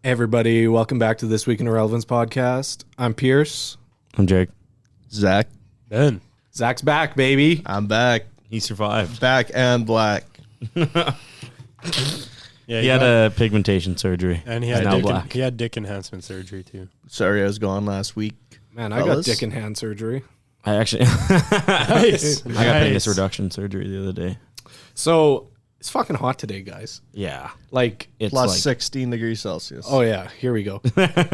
Hey everybody, welcome back to This Week in Irrelevance podcast. I'm Pierce. I'm Jake. Zach. Ben. Zach's back, baby. I'm back. He survived. Back and black. Yeah, He had a pigmentation surgery. and he He's had now dick, black. he had dick enhancement surgery too. Sorry I was gone last week. Man, I Fellas. got dick and hand surgery. I actually Nice. I got penis reduction surgery the other day. So, it's fucking hot today, guys. Yeah. Like, It's Plus like 16 degrees Celsius. oh yeah, here we go.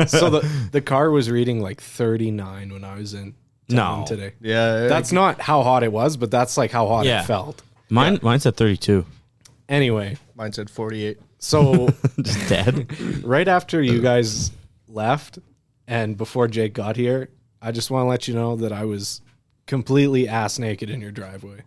So the car was reading like 39 when I was in town No. today. Yeah. That's not how hot it was, but that's like how hot Yeah. it felt. mine's at 32. Anyway, Mine said 48. so Just dead. right after you guys left and before Jake got here, I just want to let you know that I was completely ass naked in your driveway.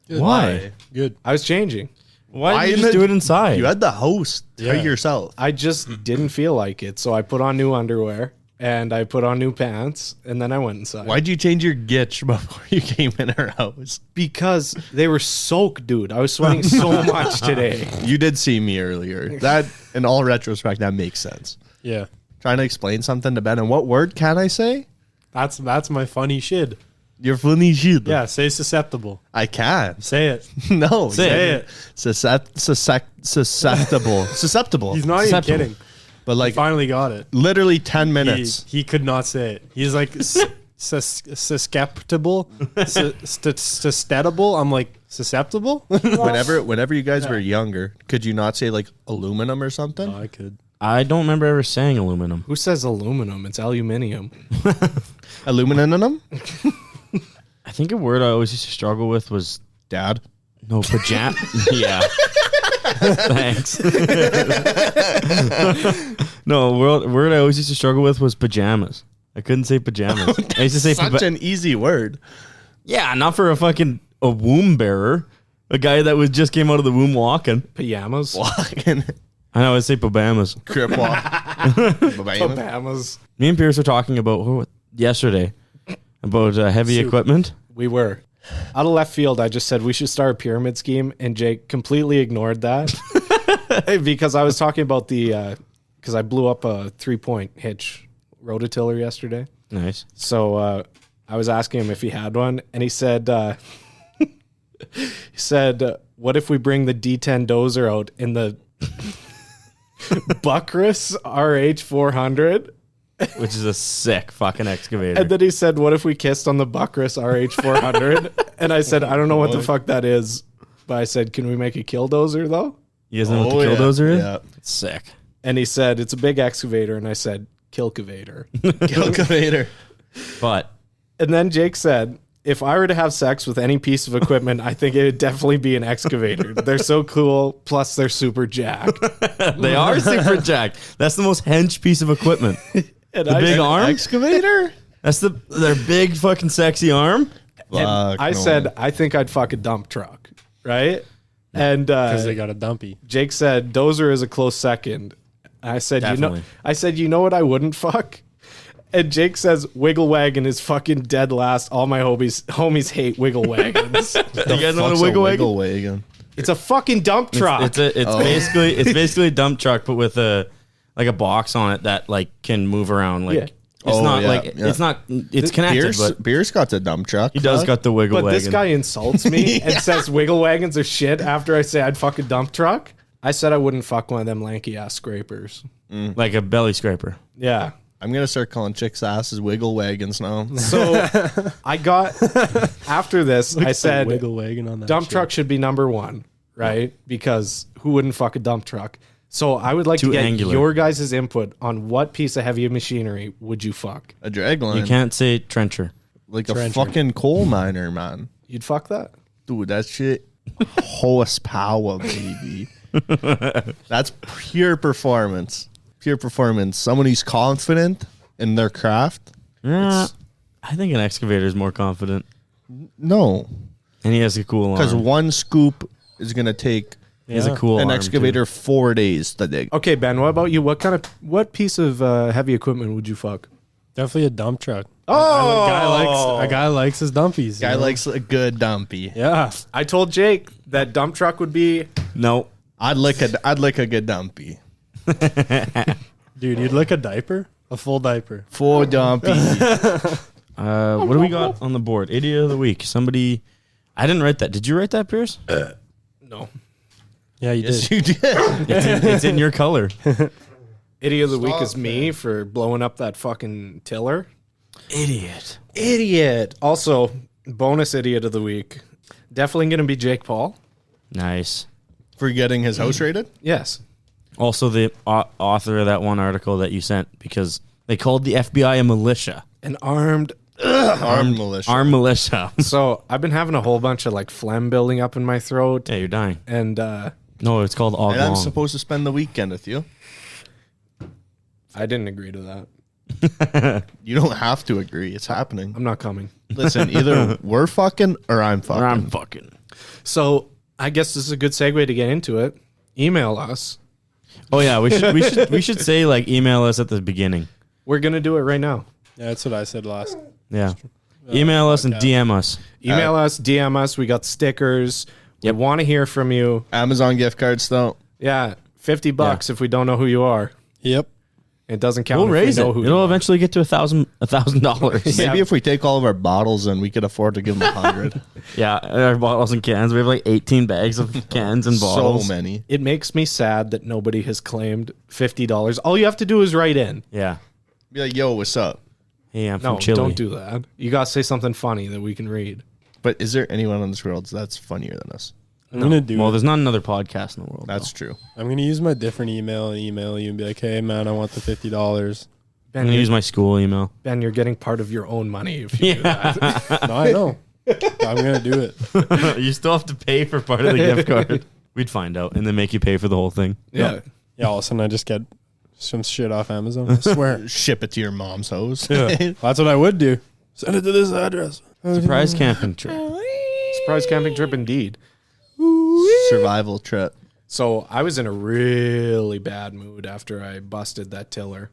Good. Why? Good. I was changing. Why did you in just the- do it inside? You had the host to Yeah. yourself. I just didn't feel like it. So I put on new underwear and I put on new pants and then I went inside. Why'd you change your gitch before you came in our house? Because they were soaked, dude. I was sweating so much today. You did see me earlier. That, in all retrospect, that makes sense. Yeah. Trying to explain something to Ben. And what word can I say? That's my funny shit. You're funny shit. Yeah, say susceptible. I can. Say it. No. Say it. Susceptible. Susceptible. He's not even Susceptible. kidding. But like Finally got it. literally 10 minutes. He could not say it. He's like susceptible, susceptible. I'm like susceptible. Whenever you guys were younger, could you not say like aluminum or something? I could. I don't remember ever saying aluminum. Who says aluminum? It's aluminium. Aluminum? I think a word I always used to struggle with was Dad. no pajama. Yeah. Thanks. No, word I always used to struggle with was pajamas. I couldn't say pajamas. I used to say Such an easy word. yeah, not for a womb bearer, a guy that was just came out of the womb walking. Pajamas. Walking. I know, I'd say pajamas. Crip walk. Pajamas. Me and Pierce were talking about yesterday about heavy Soup. equipment. We were. Out of left field, I just said we should start a pyramid scheme, and Jake completely ignored that because I was talking about because I blew up a 3-point hitch rototiller yesterday. Nice. So I was asking him if he had one, and he said, "What if we bring the D10 dozer out in the Buckrus RH 400?" Which is a sick fucking excavator. And then he said, "What if we kissed on the Buckrus RH 400?" And I said, "I don't know what the fuck that is," but I said, "Can we make a killdozer though?" You guys know what the killdozer is? Yeah. It's sick. And he said, "It's a big excavator," and I said, "Killcavator." Calculator. But And then Jake said, "If I were to have sex with any piece of equipment, I think it would definitely be an excavator. They're so cool, plus they're super jacked." they are super jacked. That's the most hench piece of equipment. And The big arm? Excavator? That's their big fucking sexy arm. Fuck, I no. said, "I think I'd fuck a dump truck," right? And Because they got a dumpy. Jake said, "Dozer is a close second." I said, Definitely. you know what I wouldn't fuck?" And Jake says, "Wiggle wagon is fucking dead last. All my homies hate wiggle wagons." You guys know what Fuck's a wiggle wagon? wagon? It's a fucking dump truck. It's basically a dump truck, but with a box on it that like can move around. Like Yeah. it's not yeah, like yeah. it's connected, but Beer's got the dump truck. he does got the wiggle But wagon. this guy insults me and says wiggle wagons are shit after I say I'd fuck a dump truck. I said I wouldn't fuck one of them lanky ass scrapers. like a belly scraper. Yeah. I'm going to start calling chicks' asses wiggle wagons now. So I got, after this, I said wiggle wagon on that. dump shit. truck should be number one, right? Because who wouldn't fuck a dump truck? So I would like Too to get angular. your guys' input on what piece of heavy machinery would you fuck? A dragline. You can't say trencher. Like a Trencher. fucking coal miner, man. You'd fuck that? Dude, that shit horsepower, baby. That's pure performance. Pure performance. Someone who's confident in their craft. I think an excavator is more confident, No. and he has a cool Because arm. one scoop is going to take He has a cool an arm, excavator 4 days to dig. Okay, Ben, what about you? What piece of heavy equipment would you fuck? Definitely a dump truck. Oh! A guy likes his dumpies. Guy you know? likes a good dumpy. Yeah. I told Jake that dump truck would be Too. No. I'd lick a good dumpy. Dude, you'd lick a diaper? A full diaper. For Dumpy. What do we got on the board? Idiot of the week. Somebody. I didn't write that. Did you write that, Pierce? No. Yeah, you Yes, did. you did. It's in your color. Idiot of the week Stop is me for blowing up that fucking tiller. Idiot. Idiot. Also, bonus idiot of the week. Definitely going to be Jake Paul. Nice. For getting his house raided? Yes. Also, the author of that one article that you sent, because they called the FBI a militia. An armed. Armed militia. Armed militia. So I've been having a whole bunch of like phlegm building up in my throat. Yeah, you're dying. And No, it's called And I'm oglong. supposed to spend the weekend with you. I didn't agree to that. You don't have to agree. It's happening. I'm not coming. Listen, either we're fucking or I'm fucking. Or I'm fucking. So I guess this is a good segue to get into it. Email us. Oh yeah, we should say like email us at the beginning. We're going to do it right now. Yeah, that's what I said last. Yeah. Email us and okay. DM us. Email us, DM us. We got stickers. Yep. We want to hear from you. Amazon gift cards, though. Yeah, $50 if we don't know who you are. Yep. It doesn't count. We'll if raise we it. know who you It'll are. eventually get to $1,000. Yeah. Maybe if we take all of our bottles and we could afford to give them 100. Yeah, our bottles and cans. We have like 18 bags of cans and bottles. So many. It makes me sad that nobody has claimed $50. All you have to do is write in. Yeah. Be like, yo, what's up? Hey, I'm No, from Chile. don't do that. You got to say something funny that we can read. But is there anyone in this world that's funnier than us? I'm gonna do Well, it. there's not another podcast in the world. That's true. I'm gonna use my different email and email you and be like, hey man, I want the $50. I'm gonna use my school email. Ben, you're getting part of your own money if you do that. No, I know. I'm gonna do it. You still have to pay for part of the gift card. We'd find out and then make you pay for the whole thing. Yeah. Yeah, all of a sudden I just get some shit off Amazon. I swear. Ship it to your mom's house. That's what I would do. Send it to this address. Surprise camping trip. Surprise camping trip indeed. Survival trip. So I was in a really bad mood after I busted that tiller.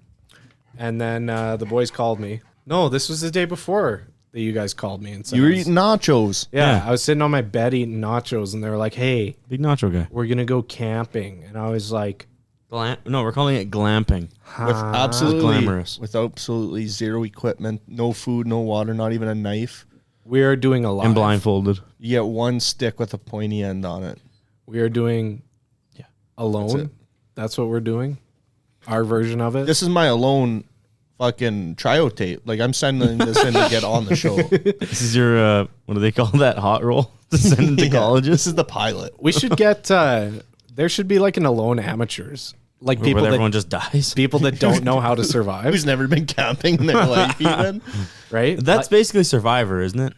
And then the boys called me. No, this was the day before that you guys called me and said You were I was- eating nachos. Yeah, Yeah. I was sitting on my bed eating nachos and they were like, hey, Big nacho guy. we're going to go camping. And I was like, No, we're calling it glamping. With absolutely glamorous. with absolutely zero equipment, no food, no water, not even a knife. we are doing a live. And blindfolded. You get one stick with a pointy end on it. We are doing alone. That's what we're doing. Our version of it. This is my alone fucking trio tape. Like I'm sending this in to get on the show. This is your, what do they call that? Hot roll? To send into Yeah, colleges? This is the pilot. We should get there should be like an alone amateurs. Like people Where everyone that just dies. people that don't know how to survive, Who's never been camping in their life even? right? That's basically Survivor, isn't it?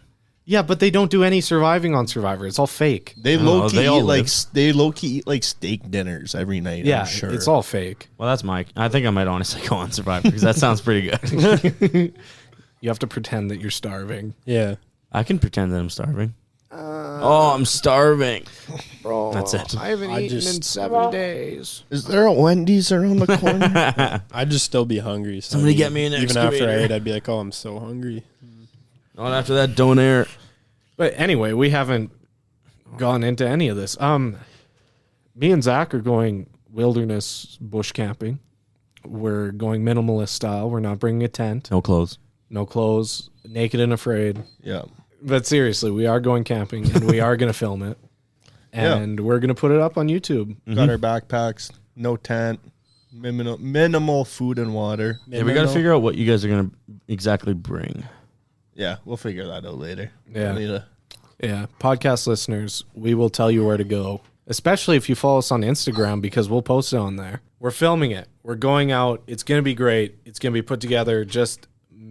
Yeah, but they don't do any surviving on Survivor. It's all fake. They Oh, low key they all eat like live. they low key eat like steak dinners every night. Yeah, I'm sure. it's all fake. Well, that's Mike. I think I might honestly go on Survivor because that sounds pretty good. You have to pretend that you're starving. Yeah. I can pretend that I'm starving. Oh, I'm starving. Bro, That's it. I haven't I eaten in just- 7 days. Is there a Wendy's around the corner? I'd just still be hungry. So Somebody get me an even after I excavator. ate, I'd be like, oh, I'm so hungry. Not after that donair. But anyway, we haven't gone into any of this. Me and Zach are going wilderness bush camping. We're going minimalist style. We're not bringing a tent, No clothes. no clothes, naked and afraid. Yeah. But seriously, we are going camping and we are going to film it. Yeah. And we're going to put it up on YouTube. Got our backpacks, no tent, minimal food and water. Yeah, we got to figure out what you guys are going to exactly bring. Yeah, we'll figure that out later. Yeah. We need to- Yeah. Podcast listeners, we will tell you where to go, especially if you follow us on Instagram because we'll post it on there. We're filming it. We're going out. It's going to be great. It's going to be put together just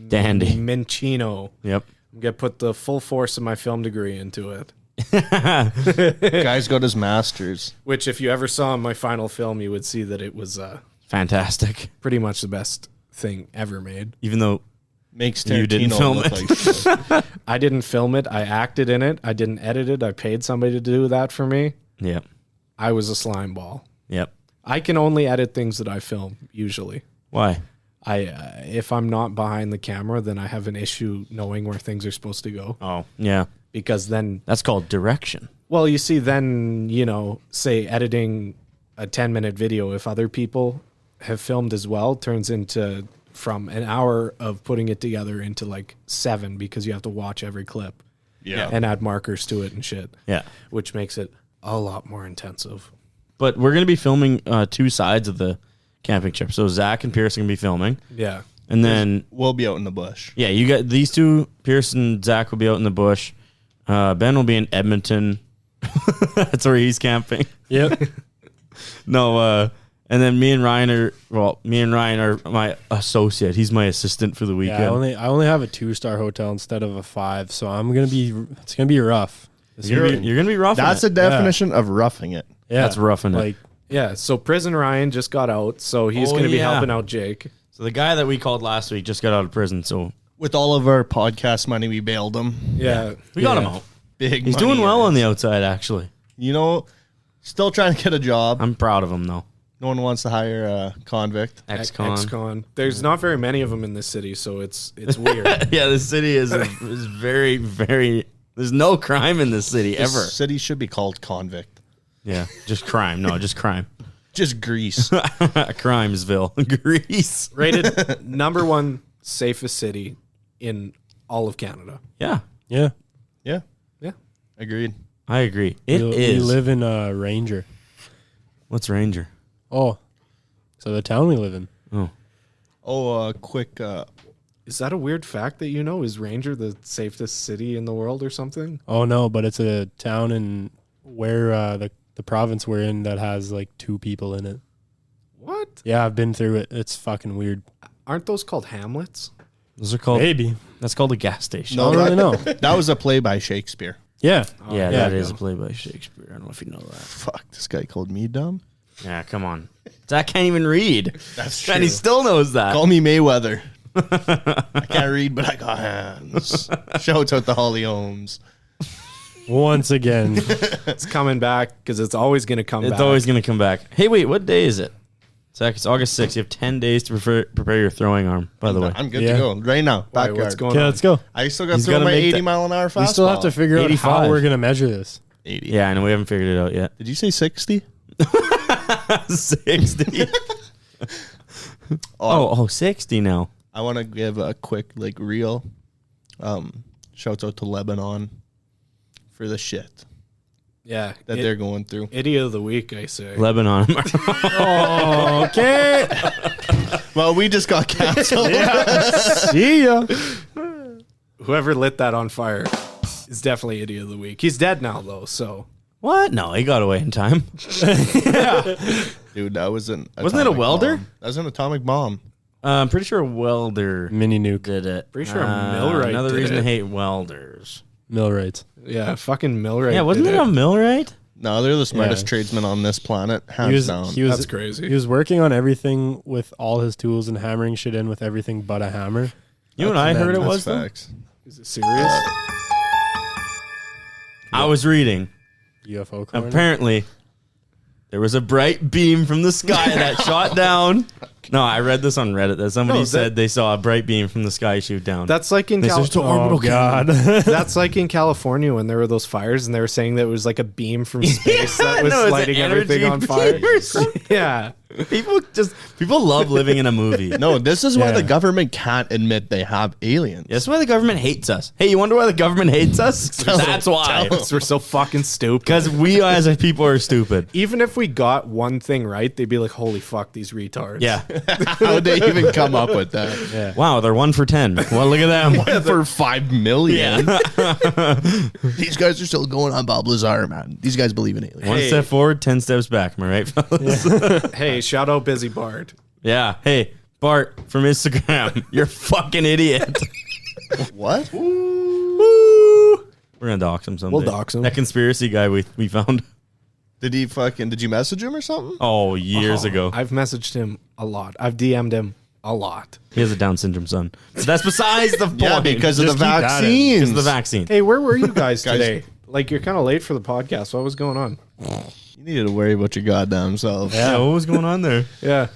Dandy. Minchino. Yep. I'm going to put the full force of my film degree into it, Guy's got his masters. which if you ever saw my final film, you would see that it was Fantastic. pretty much the best thing ever made. Even though Makes You didn't Tarantino film look it. like shit. I didn't film it. I acted in it. I didn't edit it. I paid somebody to do that for me. Yep. I was a slime ball. Yep. I can only edit things that I film usually. Why? If I'm not behind the camera, then I have an issue knowing where things are supposed to go. Oh, yeah. Because then, That's called direction. well, you see, then, say editing a 10-minute video, if other people have filmed as well turns into from an hour of putting it together into like 7 because you have to watch every clip and add markers to it and shit. Yeah. Which makes it a lot more intensive. But we're going to be filming 2 sides of the camping trip. So Zach and Pierce are going to be filming. Yeah. And then We'll be out in the bush. yeah, you got these 2. Pierce and Zach will be out in the bush. Ben will be in Edmonton. That's where he's camping. Yep. No, and then me and Ryan are my associate. He's my assistant for the weekend. Yeah, I only have a 2-star hotel instead of a 5, so it's gonna be rough. You're gonna be rough. That's the definition of roughing it. That's roughing it. Like, Yeah. So Prison Ryan just got out. So he's going to be helping out Jake. So the guy that we called last week just got out of prison. So With all of our podcast money, we bailed him. Yeah. we got him out. Big. He's money, doing well guys. on the outside, actually. You know, still trying to get a job. I'm proud of him, though. No one wants to hire a convict. Ex-con. Ex-con. There's not very many of them in this city, so it's weird. Yeah, the city is very, very. There's no crime in this city This ever. city should be called convict. Yeah, just crime. No, just crime. Just Greece. Crimesville, Greece. Rated #1 safest city in all of Canada. Yeah, yeah. Yeah, Yeah. agreed. I agree. It We is. live in Ranger. What's Ranger? Oh, so the town we live in. Oh, Quick. Is that a weird fact that you know? Is Ranger the safest city in the world or something? Oh no, but it's a town in where the province we're in that has like 2 people in it. What? Yeah, I've been through it. It's fucking weird. Aren't those called hamlets? those are called. Maybe. That's called a gas station. I don't really know. That was a play by Shakespeare. Yeah. Yeah, Yeah. that is a play by Shakespeare. I don't know if you know that. Fuck, this guy called me dumb. Yeah, come on. Zach can't even read. That's And he still knows that. Call me Mayweather. I can't read, but I got hands. Shouts out to Holly Holmes. Once again. It's coming back because it's always going to come back. It's always going to come back. Hey, wait, what day is it? Zach, it's August 6th. You have 10 days to prepare your throwing arm, by the way. I'm good Yeah. to go right now. Why, Backyard. what's going Okay, on? let's go. I still got to He's throw gotta my make 80 that- mile an hour fastball. We still have to figure out 85. how we're gonna measure this. 80. Yeah, I know we haven't figured it out yet. Did you say 60? 60. oh, 60 now. I want to give a quick real shouts out to Lebanon for the shit Yeah. that they're going through. Idiot of the week, I say. Lebanon. Okay. Well, we just got canceled. See ya. Whoever lit that on fire is definitely idiot of the week. He's dead now, though, so. What? No, he got away in time. Dude, that was an Wasn't it a atomic welder? bomb. That was an atomic bomb. I'm pretty sure a welder Mini nuke. did it. Pretty sure a millwright Another did reason it. to hate welders. Millwrights. Yeah, fucking Millwright. Yeah, wasn't did it a millwright? No, they're the smartest Yeah. tradesmen on this planet, hands down. That's crazy. He was working on everything with all his tools and hammering shit in with everything but a hammer. You know what I heard it That's was? though? facts. Is it serious? I was reading. UFO corner. Apparently, there was a bright beam from the sky that shot down. No, I read this on Reddit that somebody No, said they saw a bright beam from the sky shoot down. That's like in They searched to California. orbital God. That's like in California when there were those fires and they were saying that it was like a beam from space that was No, it's lighting an everything energy on fire. beam or something. Yeah. People love living in a movie. No, this is why Yeah. the government can't admit they have aliens. That's why the government hates us. Hey, you wonder why the government hates us? That's why. Because we're so fucking stupid. Because we as a people are stupid. Even if we got one thing right, they'd be like, holy fuck, these retards. Yeah. How would they even come up with that? Wow, they're 1 for 10. Well, look at them. One for 5 million. Yeah. These guys are still going on Bob Lazar, man. These guys believe in aliens. One Hey. step forward, 10 steps back. Am I right, fellas? Hey, shout out Busy Bard. Yeah. Hey, Bart from Instagram, you're a fucking idiot. What? We're gonna dox him someday. We'll dox him. That conspiracy guy we found. Did you message him or something? Oh, years ago. I've messaged him a lot. I've DM'd him a lot. He has a Down syndrome son. But that's besides the point. Yeah, because of the Just keep that in. vaccines. Because of the vaccine. Hey, where were you guys Guys- today? Like, you're kind of late for the podcast. What was going on? You needed to worry about your goddamn self. Yeah, what was going on there? Yeah.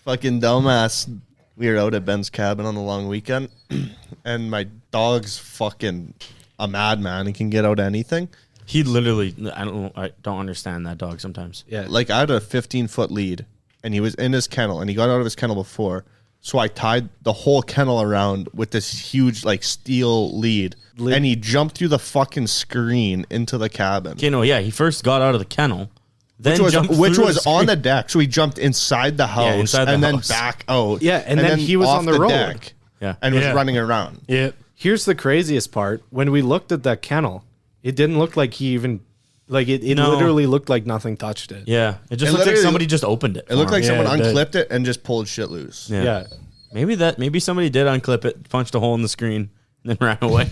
Fucking dumbass. We were out at Ben's cabin on the long weekend, and my dog's fucking a madman. He can get out anything. He literally, I don't understand that dog sometimes. Yeah. Like, I had a 15-foot lead, and he was in his kennel, and he got out of his kennel before. So I tied the whole kennel around with this huge like steel lead, and he jumped through the fucking screen into the cabin. Okay, no, yeah, he first got out of the kennel, then which was on the deck. So he jumped inside the house inside the and then house. back out. Yeah, and then he was off on the road. deck and was running around. Yeah. Here's the craziest part. When we looked at that kennel, it didn't look like he even, like it literally looked like nothing touched it. Yeah, it just It looked like literally somebody just opened it. It looked like someone it did. unclipped it and just pulled shit loose. Yeah. Maybe somebody did unclip it, punched a hole in the screen, and then ran away.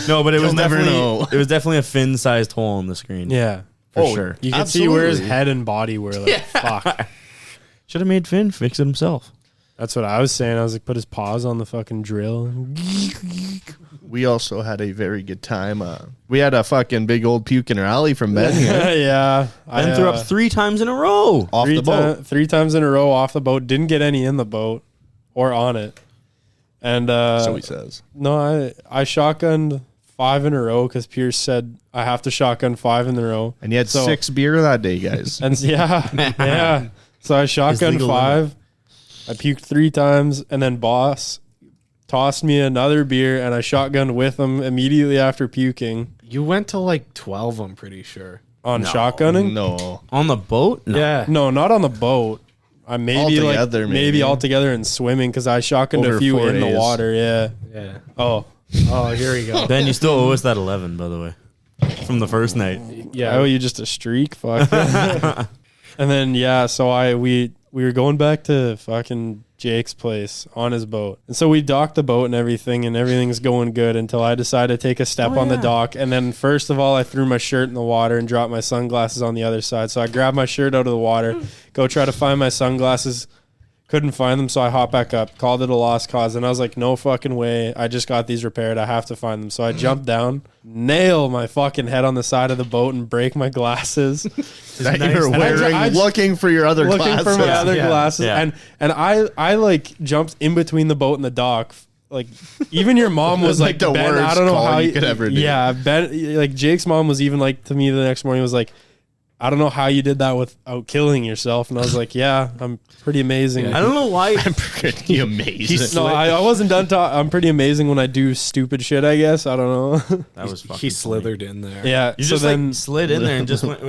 No, but it was never definitely know. it was definitely a fin-sized hole in the screen. Yeah. for sure. You can see where his Absolutely. head and body were. Like, fuck. Should have made Finn fix it himself. That's what I was saying. I was like, put his paws on the fucking drill. We also had a very good time. We had a fucking big old puking rally from Ben here Yeah. Ben threw up 3 times in a row. off the boat. 3 times in a row off the boat. Didn't get any in the boat or on it. And So he says. no, I shotgunned 5 in a row because Pierce said I have to shotgun 5 in a row. And you had So- 6 beer that day, guys. And yeah. So I shotgunned legal 5. I puked 3 times, and then Boss tossed me another beer, and I shotgunned with him immediately after puking You went to like 12, I'm pretty sure. on shotgunning. No. On the boat? No. Yeah. No, not on the boat. I maybe Altogether, maybe maybe. all together in swimming because I shotgunned Over a few 4 in the days. water. Yeah. Yeah. Oh, Oh, here we go. Ben, you still owe us that 11, by the way, from the first night. Yeah. oh, you just a streak, fuck. And then so we were going back to fucking Jake's place on his boat. And so we docked the boat and everything's going good until I decided to take a step on the dock. And then first of all, I threw my shirt in the water and dropped my sunglasses on the other side. So I grabbed my shirt out of the water, go try to find my sunglasses. Couldn't find them, so I hopped back up, called it a lost cause, and I was like, no fucking way. I just got these repaired. I have to find them. So I jumped down, nail my fucking head on the side of the boat and break my glasses. That you were And wearing, I looking for your other looking glasses. for my other Yeah. glasses. Yeah. And I like jumped in between the boat and the dock. Like even your mom was like, The Ben, I worst don't know call how you could ever do. Yeah, Ben, like Jake's mom was even like to me the next morning was like, I don't know how you did that without killing yourself. And I was like, yeah, I'm pretty amazing. I don't know why. Pretty amazing. No, I wasn't done talking. I'm pretty amazing when I do stupid shit, I guess. I don't know. That was fucking He funny. slithered in there. Yeah. You so just then, like slid in there and just went.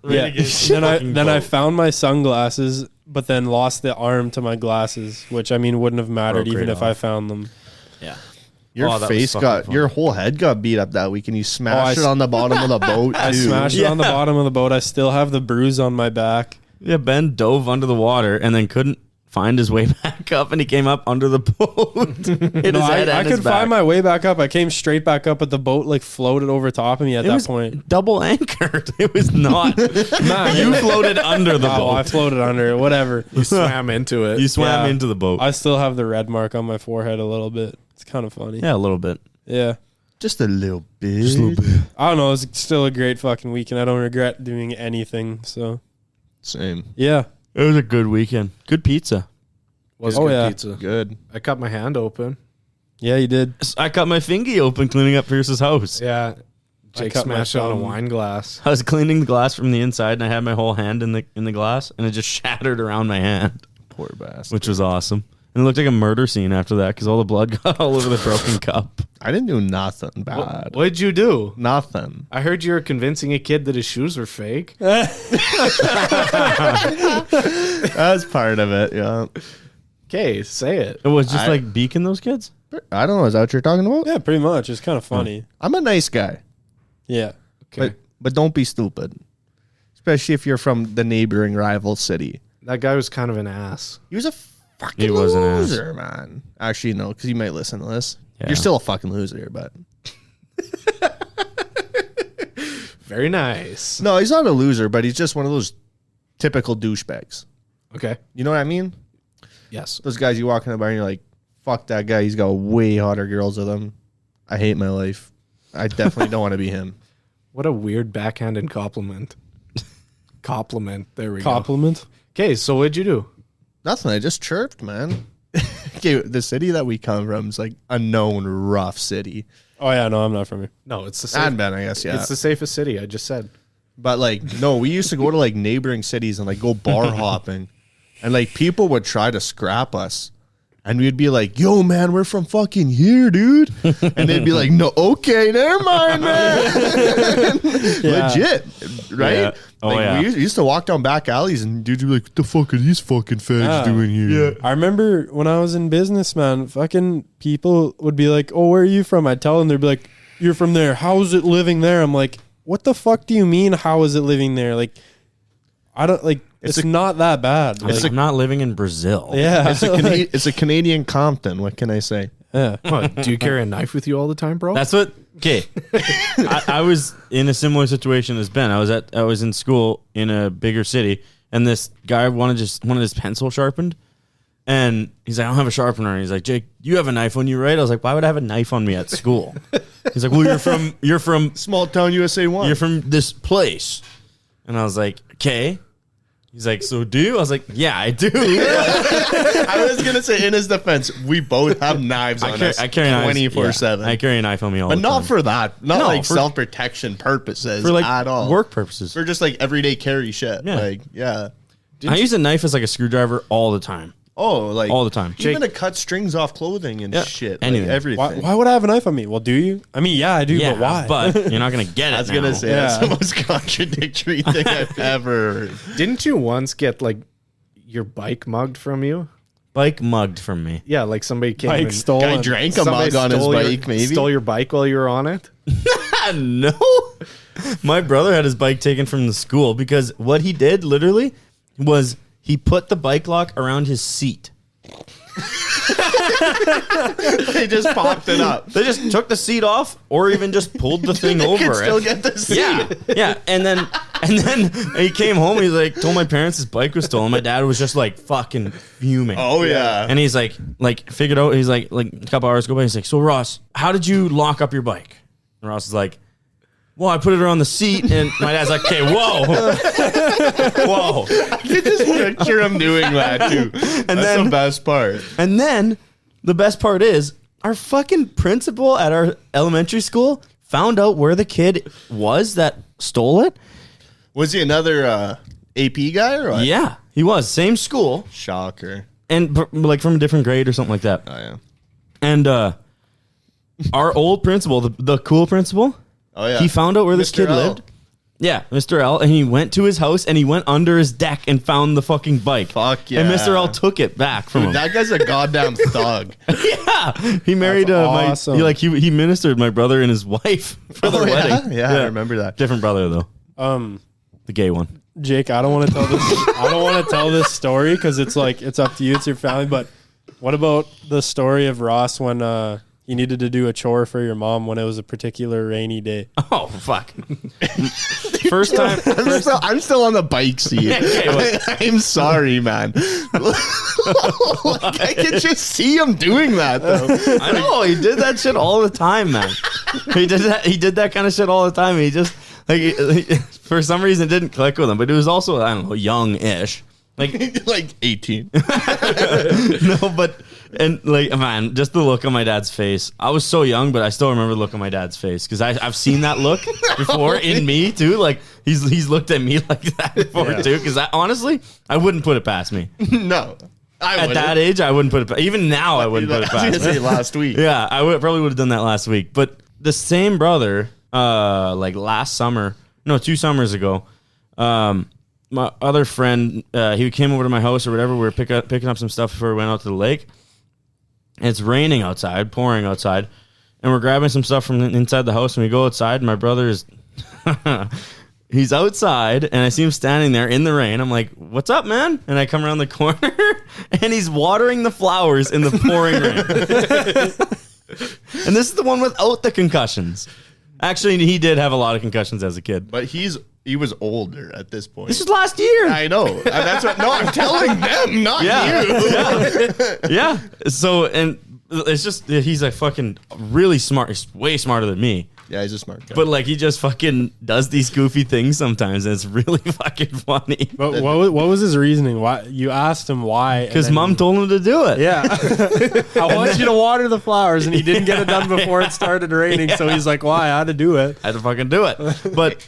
yeah. Then I found my sunglasses, but then lost the arm to my glasses, which I mean wouldn't have mattered Broke even right if I off. found them. Yeah. Your Oh, that was face fucking got, fun. your whole head got beat up that week, and you smashed I it on the bottom of the boat, I too. smashed it on the bottom of the boat. I still have the bruise on my back. Yeah, Ben dove under the water and then couldn't find his way back up, and he came up under the boat. Hit No, his head I and his could back. find my way back up. I came straight back up, but the boat like floated over top of me at It that was point. double anchored. It was not. Man, You floated under the oh, I boat. floated under it. Whatever. You swam into it. You swam Yeah. into the boat. I still have the red mark on my forehead a little bit. It's kind of funny. Yeah, a little bit. Yeah. Just a little bit. Just a little bit. I don't know. It's still a great fucking weekend. I don't regret doing anything. So Same. yeah. It was a good weekend. Good pizza. Was Oh, good yeah. pizza. Good. I cut my hand open. Yeah, you did. I cut my fingy open cleaning up Pierce's house. Yeah. Jake cut my smashed it on a thumb. wine glass. I was cleaning the glass from the inside, and I had my whole hand in the glass, and it just shattered around my hand, Poor bastard. which was awesome. And it looked like a murder scene after that because all the blood got all over the broken cup. I didn't do nothing bad. What'd you do? Nothing. I heard you were convincing a kid that his shoes were fake. That's part of it, yeah. Okay, say it. It was just I- like beaking those kids. I don't know. Is that what you're talking about? Yeah, pretty much. It's kind of funny. I'm a nice guy, Yeah. Okay. but don't be stupid. Especially if you're from the neighboring rival city. That guy was kind of an ass. He was a fucking He was an ass. loser, man. Actually, no, because you might listen to this. Yeah. You're still a fucking loser, but Very nice. no, he's not a loser, but he's just one of those typical douchebags. Okay. You know what I mean? Yes. Those guys you walk in the bar and you're like, fuck that guy. He's got way hotter girls with him. I hate my life. I definitely don't want to be him. What a weird backhanded compliment. Compliment. There we go. Compliment. Okay, so what'd you do? Nothing. I just chirped, man. Okay, the city that we come from is like a known rough city. Oh yeah, no, I'm not from here. No, it's the And safe, Ben, I guess, yeah. It's the safest city. I just said. But like, no, we used to go to like neighboring cities and like go bar hopping, and like people would try to scrap us, and we'd be like, "Yo, man, we're from fucking here, dude," and they'd be like, "No, okay, never mind, man." Legit, right? Yeah. Oh, like, yeah. we used to walk down back alleys, and dudes would be like, "What the fuck are these fucking fags doing here?" Yeah. I remember when I was in business, man, fucking people would be like, "Oh, where are you from?" I'd tell them, they'd be like, "You're from there. How is it living there?" I'm like, "What the fuck do you mean? How is it living there?" Like, I don't like. It's not that bad. It's Like, not living in Brazil. yeah, It's a Canadian Compton. What can I say? yeah. What, do you carry a knife with you all the time, bro? That's what. Okay, I was in a similar situation as Ben. I was in school in a bigger city, and this guy wanted his pencil sharpened, and he's like, "I don't have a sharpener." And he's like, "Jake, you have a knife on you, right?" I was like, "Why would I have a knife on me at school?" He's like, "Well, you're from Small town USA 1. you're from this place," and I was like, "Okay." He's like, "So do you?" I was like, "Yeah, I do." I was gonna say, in his defense, we both have knives on us. I carry knives 24/7. I carry a knife on me all But the time. not for that. Not No, like for- self-protection purposes for like at all. work purposes. For just like everyday carry shit. Yeah. Like, yeah. I use a knife as like a screwdriver all the time. Oh, like All the time. Even to cut strings off clothing and Yeah, shit. anything. Like everything. Why would I have a knife on me? Well, do you? I mean, yeah, I do, Yeah, but why? but you're not gonna get it. I was now. gonna say that's the most contradictory thing I've ever heard. Didn't you once get like your bike mugged from you? Bike mugged from me. Yeah, like somebody came Bike and stolen. Guy drank a somebody mug on his stole your- bike, maybe. Stole your bike while you were on it? No, my brother had his bike taken from the school because what he did literally was he put the bike lock around his seat. They just popped it up. They just took the seat off, or even just pulled the thing They could over still it. get the seat. Yeah, and then he came home. He's like, told my parents his bike was stolen. My dad was just like fucking fuming. Oh yeah. And he's like figured out. He's like a couple hours go by. He's like, "So Ross, how did you lock up your bike?" And Ross is like, "Well, I put it around the seat." And my dad's like, "Okay, whoa, whoa." I can just picture him doing that too. And that's then- the best part. And then the best part is our fucking principal at our elementary school found out where the kid was that stole it. Was he another AP guy or what? Yeah, he was same school Shocker. and like from a different grade or something like that. Oh yeah. And our old principal, the cool principal, Oh yeah. he found out where this Mr. kid L. lived. Yeah, Mr. L. And he went to his house and he went under his deck and found the fucking bike. Fuck yeah. And Mr. L took it back from him. That guy's a goddamn thug. Yeah, he married That's awesome. he ministered my brother and his wife for their wedding. Yeah, I remember that. Different brother though, the gay one. Jake, I don't want to tell this. I don't want to tell this story because it's like it's up to you. It's your family. But what about the story of Ross when you needed to do a chore for your mom when it was a particular rainy day? Oh fuck! First time. I'm still on the bike seat. Okay, what? I'm sorry, man. Like, I can just see him doing that though. I know he did that shit all the time, man. He did that kind of shit all the time. He just for some reason it didn't click with him, but it was also I don't know young-ish. Like 18. No, but and like man, just the look on my dad's face. I was so young, but I still remember the look on my dad's face because I've seen that look before in me too. Like he's looked at me like that before too. Because honestly, I wouldn't put it past me. No. At that age, I wouldn't put it. Even now, I wouldn't put it I was past gonna me. say last week. Yeah, probably would have done that last week. But the same brother, like last summer, no, 2 summers ago, my other friend, he came over to my house or whatever. We were picking up some stuff before we went out to the lake. And it's raining outside, pouring outside, and we're grabbing some stuff from inside the house. And we go outside, and my brother is, he's outside, and I see him standing there in the rain. I'm like, "What's up, man?" And I come around the corner, and he's watering the flowers in the pouring rain. And this is the one without the concussions. Actually, he did have a lot of concussions as a kid. But he was older at this point. This was last year. I know. And that's what. No, I'm telling them, not you. Yeah. So, and it's just, he's like fucking really smart. He's way smarter than me. Yeah, he's a smart guy. But like, he just fucking does these goofy things sometimes. And it's really fucking funny. But what was his reasoning? Why you asked him why? and Because then mom told him to do it. Yeah, I want you to water the flowers, and he didn't get it done before it started raining. So he's like, "Well, I had to do it." I had to fucking do it. But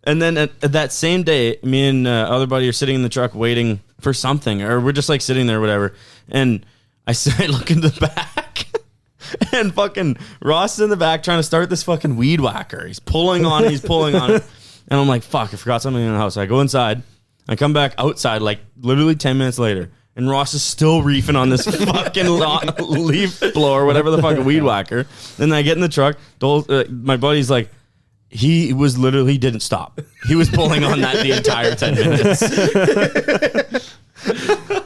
And then at that same day, me and other buddy are sitting in the truck waiting for something, or we're just like sitting there or whatever. And I look in the back and fucking Ross is in the back trying to start this fucking weed whacker. He's pulling on it. And I'm like, fuck, I forgot something in the house. So I go inside. I come back outside like literally 10 minutes later. And Ross is still reefing on this fucking leaf blower, whatever the fucking weed whacker. Then I get in the truck. My buddy's like, he didn't stop. He was pulling on that the entire 10 minutes.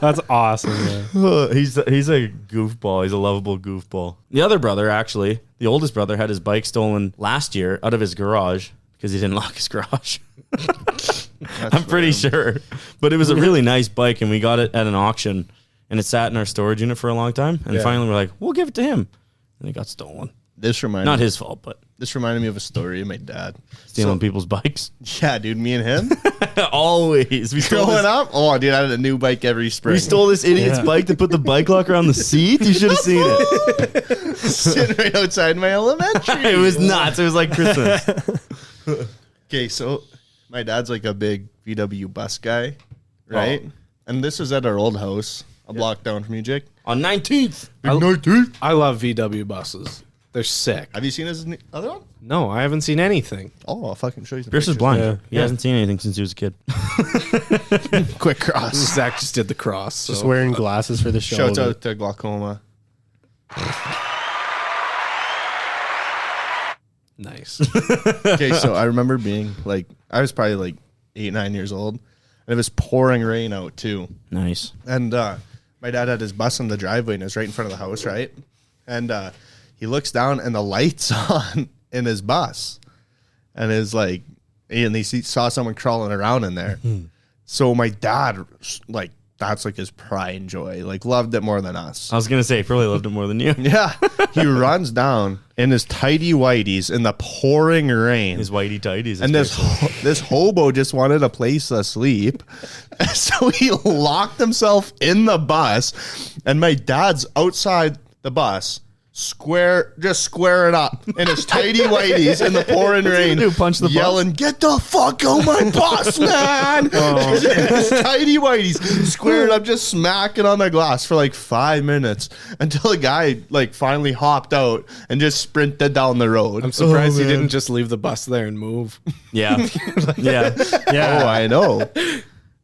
That's awesome, man. He's a goofball. He's a lovable goofball. The other brother, actually, the oldest brother, had his bike stolen last year out of his garage because he didn't lock his garage. I'm pretty sure. But it was a really nice bike, and we got it at an auction, and it sat in our storage unit for a long time. And finally we're like, we'll give it to him. And it got stolen. Not his fault, but this reminded me of a story of my dad stealing people's bikes. Yeah, dude, me and him always. We growing up. Oh, dude, I had a new bike every spring. We stole this idiot's bike to put the bike locker on the seat. You should have seen it. Sitting right outside my elementary. It was nuts. It was like Christmas. Okay, so my dad's like a big VW bus guy, right? Oh. And this is at our old house, a block down from you, Jake. On 19th. I love VW buses. They're sick. Have you seen his other one? No, I haven't seen anything. Oh, I'll fucking show you some Pierce is pictures. blind. Yeah. He hasn't seen anything since he was a kid. Quick cross. Zach just did the cross. Just wearing glasses for the show. Shouts out to glaucoma. Nice. Okay, so I remember being like, I was probably like 8, 9 years old, and it was pouring rain out too. Nice. And my dad had his bus in the driveway, and it was right in front of the house, right? And he looks down, and the light's on in his bus, and is like, and he saw someone crawling around in there. So my dad, like, that's like his pride and joy, like loved it more than us. I was gonna say he probably loved it more than you. Yeah, he runs down in his tighty whities in the pouring rain. His whitey tighties. And this hobo just wanted a place to sleep. So he locked himself in the bus, and my dad's outside the bus, squaring up in his tighty whities in the pouring rain, punch the yelling, bus? "Get the fuck out my bus, man!" In his tighty whities, squaring up, just smacking on the glass for like 5 minutes until the guy like finally hopped out and just sprinted down the road. I'm surprised he didn't just leave the bus there and move. Yeah. Yeah. Oh, I know.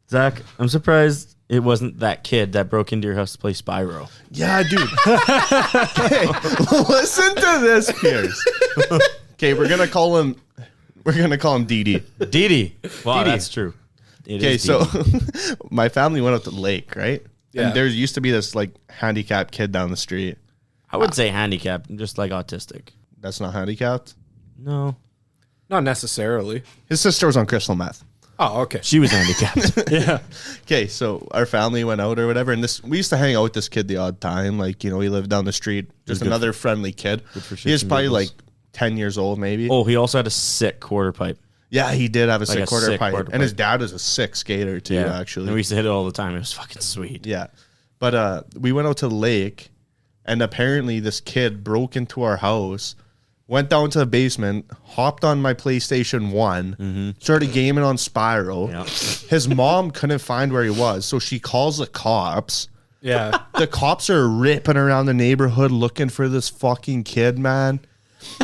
Zach, I'm surprised it wasn't that kid that broke into your house to play Spyro. Yeah, dude. Okay, listen to this, Pierce. Okay, we're gonna call him Dee Dee. Wow, Dee Dee. that's true. Okay, so my family went out to the lake, right? Yeah. And there used to be this like handicapped kid down the street. I would say handicapped, just like autistic. That's not handicapped. No. Not necessarily. His sister was on crystal meth. Oh, okay. She was handicapped. Yeah. Okay, so our family went out or whatever, and we used to hang out with this kid the odd time. Like, you know, he lived down the street, just another friendly kid. He was probably like 10 years old, maybe. Oh, he also had a sick quarter pipe. Yeah, he did have a Like sick a quarter sick pipe. quarter And his pipe. dad was a sick skater too, actually. And we used to hit it all the time. It was fucking sweet. Yeah. But we went out to the lake, and apparently this kid broke into our house, went down to the basement, hopped on my PlayStation 1, started gaming on Spyro. Yeah. His mom couldn't find where he was, so she calls the cops. Yeah. The cops are ripping around the neighborhood looking for this fucking kid, man.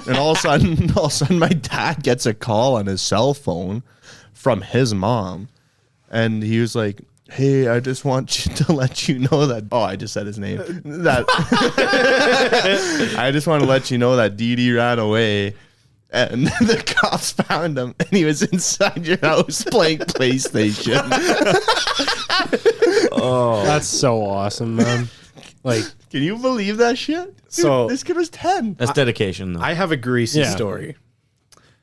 And all of a sudden, my dad gets a call on his cell phone from his mom. And he was like, "Hey, I just want you to let you know that." Oh, I just said his name. That I just want to let you know that Dee Dee ran away, and the cops found him, and he was inside your house playing PlayStation. Oh. That's so awesome, man. Like, Can you believe that shit? Dude, So- this kid was 10. That's dedication, though. I have a greasy Yeah. story.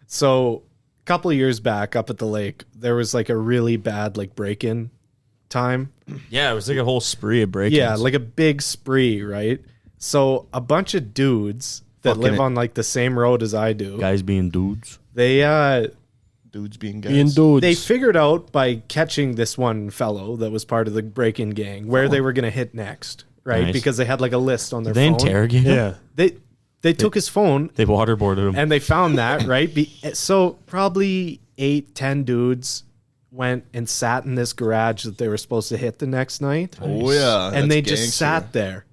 So a couple of years back up at the lake, there was like a really bad like break-in time. Yeah, it was like a whole spree of break-ins. Yeah, like a big spree, right? So a bunch of dudes that Fucking live it. on like the same road as I do, guys being dudes. they Dudes being guys. being dudes. they figured out by catching this one fellow that was part of the break-in gang where they were going to hit next, right? Nice. Because they had like a list on their They phone. interrogate him? Yeah. They took his phone They waterboarded him. and they found that, right? So probably 8-10 dudes went and sat in this garage that they were supposed to hit the next night. Oh yeah, And they that's just gangster. sat there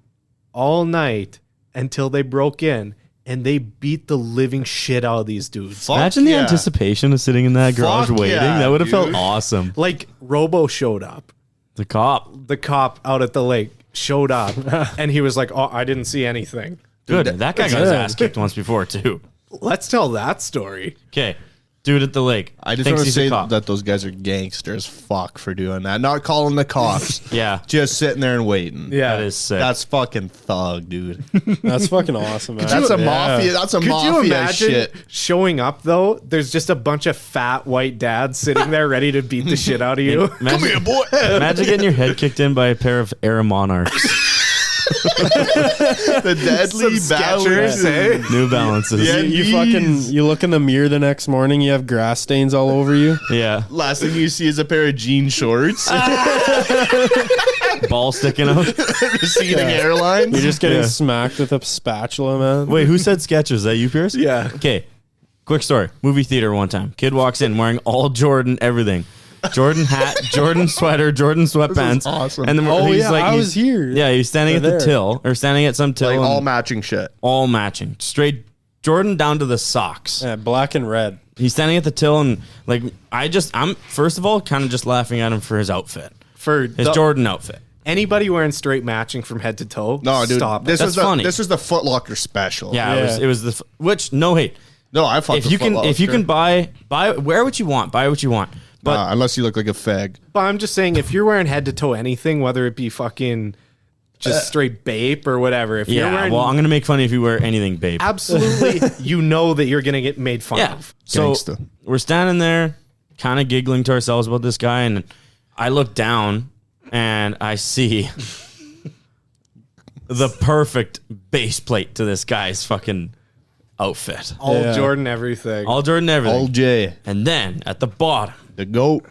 all night until they broke in, and they beat the living shit out of these dudes. Fuck Imagine the yeah. anticipation of sitting in that garage Fuck waiting. yeah, That would have felt dude. awesome. Like Robo showed up. The cop. The cop out at the lake showed up, and he was like, "Oh, I didn't see anything." Good. That guy got his ass kicked once before, too. Let's tell that story. Okay. Dude at the lake. I just thinks want to he's a say cop. that those guys are gangsters. Fuck for doing that. Not calling the cops. Yeah. Just sitting there and waiting. Yeah, That is sick. That's fucking thug, dude. That's fucking awesome, man. That's a Yeah. mafia. That's a Could mafia you imagine shit. showing up though? There's just a bunch of fat white dads sitting there ready to beat the shit out of you. Imagine, boy. imagine getting your head kicked in by a pair of Air Monarchs. The deadly Some Skechers. Skechers, eh? New Balances. Yeah. You look in the mirror the next morning, you have grass stains all over you. Yeah. Last thing you see is a pair of jean shorts. Ball sticking out. Receding hairline. You're just getting Yeah. smacked with a spatula, man. Wait, who said Skechers? Is that you, Pierce? Yeah. Okay. Quick story. Movie theater one time. Kid walks in wearing all Jordan everything. Jordan hat, Jordan sweater, Jordan sweatpants. awesome. And then Oh, he's yeah, like, I he's- was here. Yeah, he's standing at They're the there. till or standing at some till. Like and all matching shit. all matching. Straight Jordan down to the socks. Yeah, black and red. He's standing at the till and like I'm first of all kind of just laughing at him for his outfit. For His Jordan outfit. anybody wearing straight matching from head to toe. No, dude. Stop. This it. was That's funny. This was the Foot Locker special. Yeah, Yeah. it was which no hate. No, I fucked If the you Foot can Locker. buy wear what you want, buy what you want. But Nah, unless you look like a fag. But I'm just saying, if you're wearing head to toe anything, whether it be fucking just straight bape or whatever, if you're yeah, wearing well, I'm gonna make fun if you wear anything, babe. absolutely, you know that you're gonna get made fun Yeah. of. So Gangsta. we're standing there, kind of giggling to ourselves about this guy, and I look down and I see the perfect base plate to this guy's fucking outfit. All Yeah. Jordan everything. All Jordan everything. Old J. And then at the bottom, The GOAT.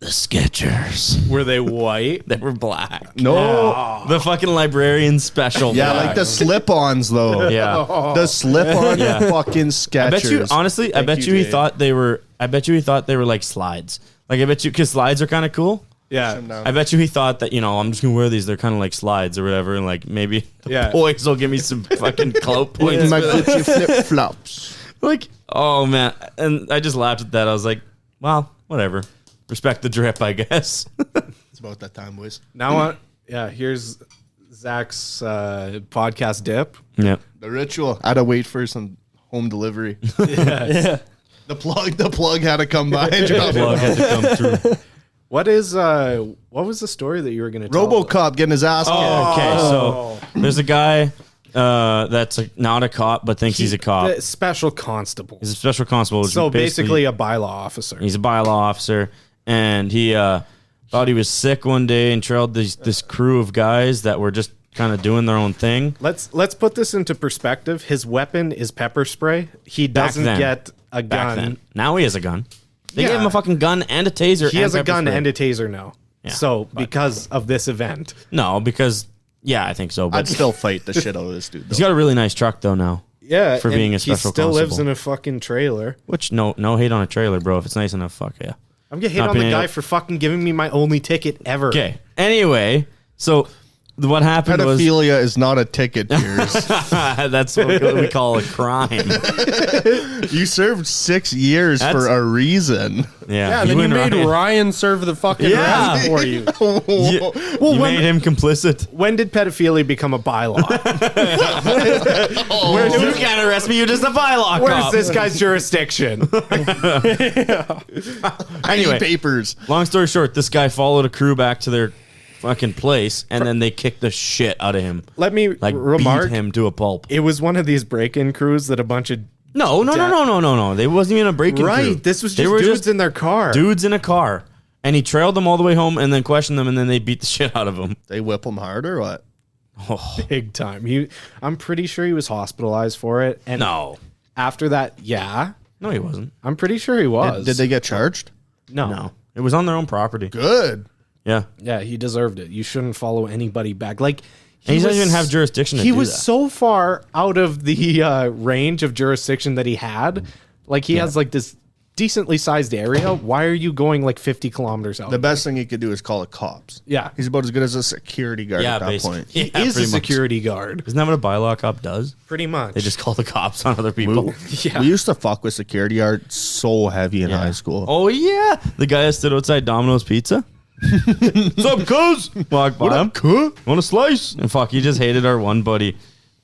the Skechers. Were they white? They were black. No. The fucking librarian special. Yeah, black. like the slip-ons though. Yeah. The slip-on Yeah. fucking Skechers. I bet you honestly, I bet you he thought they were like slides. Like I bet you cuz slides are kind of cool. Yeah. I bet you he thought that, I'm just going to wear these. They're kind of like slides or whatever. And like maybe the Yeah. boys will give me some fucking clout points. My Gucci flip-flops. Like, oh man. And I just laughed at that. I was like, well, whatever. Respect the drip, I guess. It's about that time, boys. Now, here's Zach's podcast dip. Yep. The ritual. I had to wait for some home delivery. Yeah. The plug had to come by and drop Plug it. had to come through. What was the story that you were gonna tell? RoboCop getting his ass kicked. Oh, okay. So there's a guy that's not a cop but thinks he's a cop. The special constable. He's a special constable. which So is basically a bylaw officer. he's a bylaw officer, and he thought he was sick one day and trailed this crew of guys that were just kind of doing their own thing. Let's put this into perspective. His weapon is pepper spray. He Back doesn't then. get a Back gun. then. Now he has a gun. They Yeah. gave him a fucking gun and a taser. He and has a pepper gun spray. and a taser now. Yeah, So because of this event, No, because I think so. But I'd still fight the shit out of this dude. he's Though. got a really nice truck though now. yeah, For and being a special he still lives constable. in a fucking trailer. Which no hate on a trailer, bro. If it's nice enough, fuck yeah. I'm gonna hate Not on the being guy able- for fucking giving me my only ticket ever. Okay. Anyway, so what happened was Pedophilia is not a ticket, Piers. that's what we call a crime. You served 6 years That's- for a reason. Yeah, then you and made Ryan- Ryan serve the fucking Yeah. rest for you. You, Well, you when- made him complicit. When did pedophilia become a bylaw? Where's you can't arrest me. You're just a bylaw Where's cop. this guy's jurisdiction? Anyway, Papers. long story short, this guy followed a crew back to their fucking place, and then they kicked the shit out of him. Let me Like remark, beat him to a pulp. it was one of these break-in crews that a bunch of No. They wasn't even a breaking right. crew. This was They just were dudes in their car. dudes in a car, and he trailed them all the way home, and then questioned them, and then they beat the shit out of him. They whip him hard or what? Big time. I'm pretty sure he was hospitalized for it. And No, after that, yeah, no, he wasn't. I'm pretty sure he was. Did they get charged? No, it was on their own property. Good. Yeah, Yeah, he deserved it. You shouldn't follow anybody back. Like and he doesn't even have jurisdiction to He do was that. so far out of the range of jurisdiction that he had. Like he has like this decently sized area. Why are you going like 50 kilometers out? The best thing he could do is call the cops. Yeah. He's about as good as a security guard at that basically. point. He Yeah, is a pretty much. security guard. Isn't that what a bylaw cop does? Pretty much. They just call the cops on other people. Yeah. We used to fuck with security guard so heavy in high school. Oh yeah, the guy that stood outside Domino's Pizza. What's up, cuz? Walk by him. Want a slice? And fuck, he just hated our one buddy,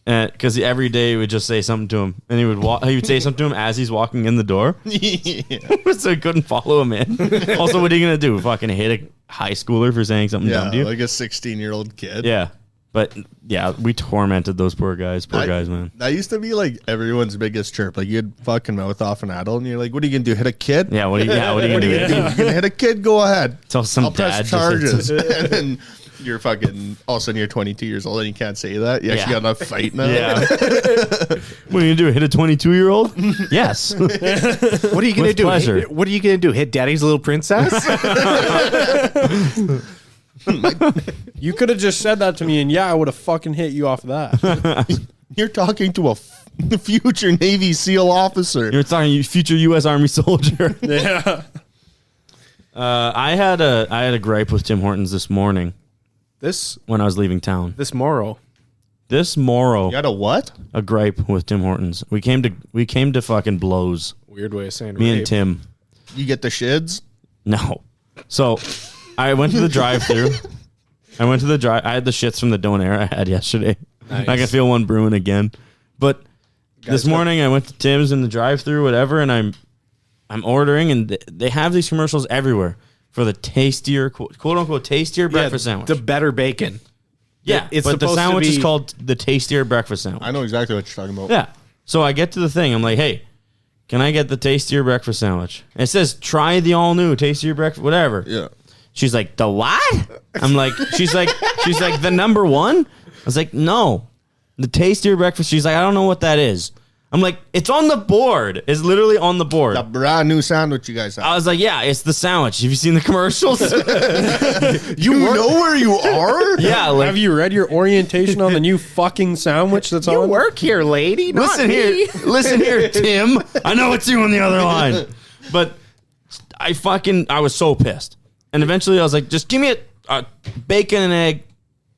because every day he would just say something to him, and he would say something to him as he's walking in the door. So he couldn't follow him in. Also, what are you gonna do? Fucking hit a high schooler for saying something dumb to you? Like a 16-year-old kid. Yeah, but yeah, we tormented those poor guys. Poor guys, man. That used to be like everyone's biggest chirp. Like you'd fucking mouth off an adult, and you're like, "What are you gonna do? Hit a kid? Yeah, what are you gonna do? You're gonna hit a kid? Go ahead. Tell some I'll dad press just hits charges." And then you're fucking all of a sudden you're 22 years old and you can't say that. You actually Yeah. got enough fight now. Yeah. What are you gonna do? Hit a 22-year-old? Yes. What are you gonna With do? pleasure. What are you gonna do? Hit Daddy's little princess? You could have just said that to me, and yeah, I would have fucking hit you off of that. You're talking to a future Navy SEAL officer. You're talking future U.S. Army soldier. Yeah. I had a gripe with Tim Hortons this morning this when I was leaving town. morrow. This morrow, You got a what? a gripe with Tim Hortons. We came to fucking blows. Weird way of saying Me rape. and Tim. You get the shids? No. So I went to the drive-thru. I had the shits from the donair I had yesterday. Nice. I can feel one brewing again. But this morning I went to Tim's in the drive-thru, whatever, and I'm ordering, and they have these commercials everywhere for the tastier, quote unquote, tastier breakfast sandwich. The better bacon. Yeah, It's but the supposed to sandwich is be- called the tastier breakfast sandwich. I know exactly what you're talking about. Yeah. So I get to the thing. I'm like, hey, can I get the tastier breakfast sandwich? And it says, try the all new tastier breakfast, whatever. Yeah. She's like, the what? I'm like, she's like, the number one? I was like, no, the tastier breakfast. She's like, I don't know what that is. I'm like, it's on the board. It's literally on the board. The brand new sandwich you guys have. I was like, yeah, it's the sandwich. Have you seen the commercials? you know where you are? Yeah, like, Have you read your orientation on the new fucking sandwich that's on? work here, lady. listen here, Tim. I know it's you on the other line. But I was so pissed. And eventually I was like, just give me a bacon and egg,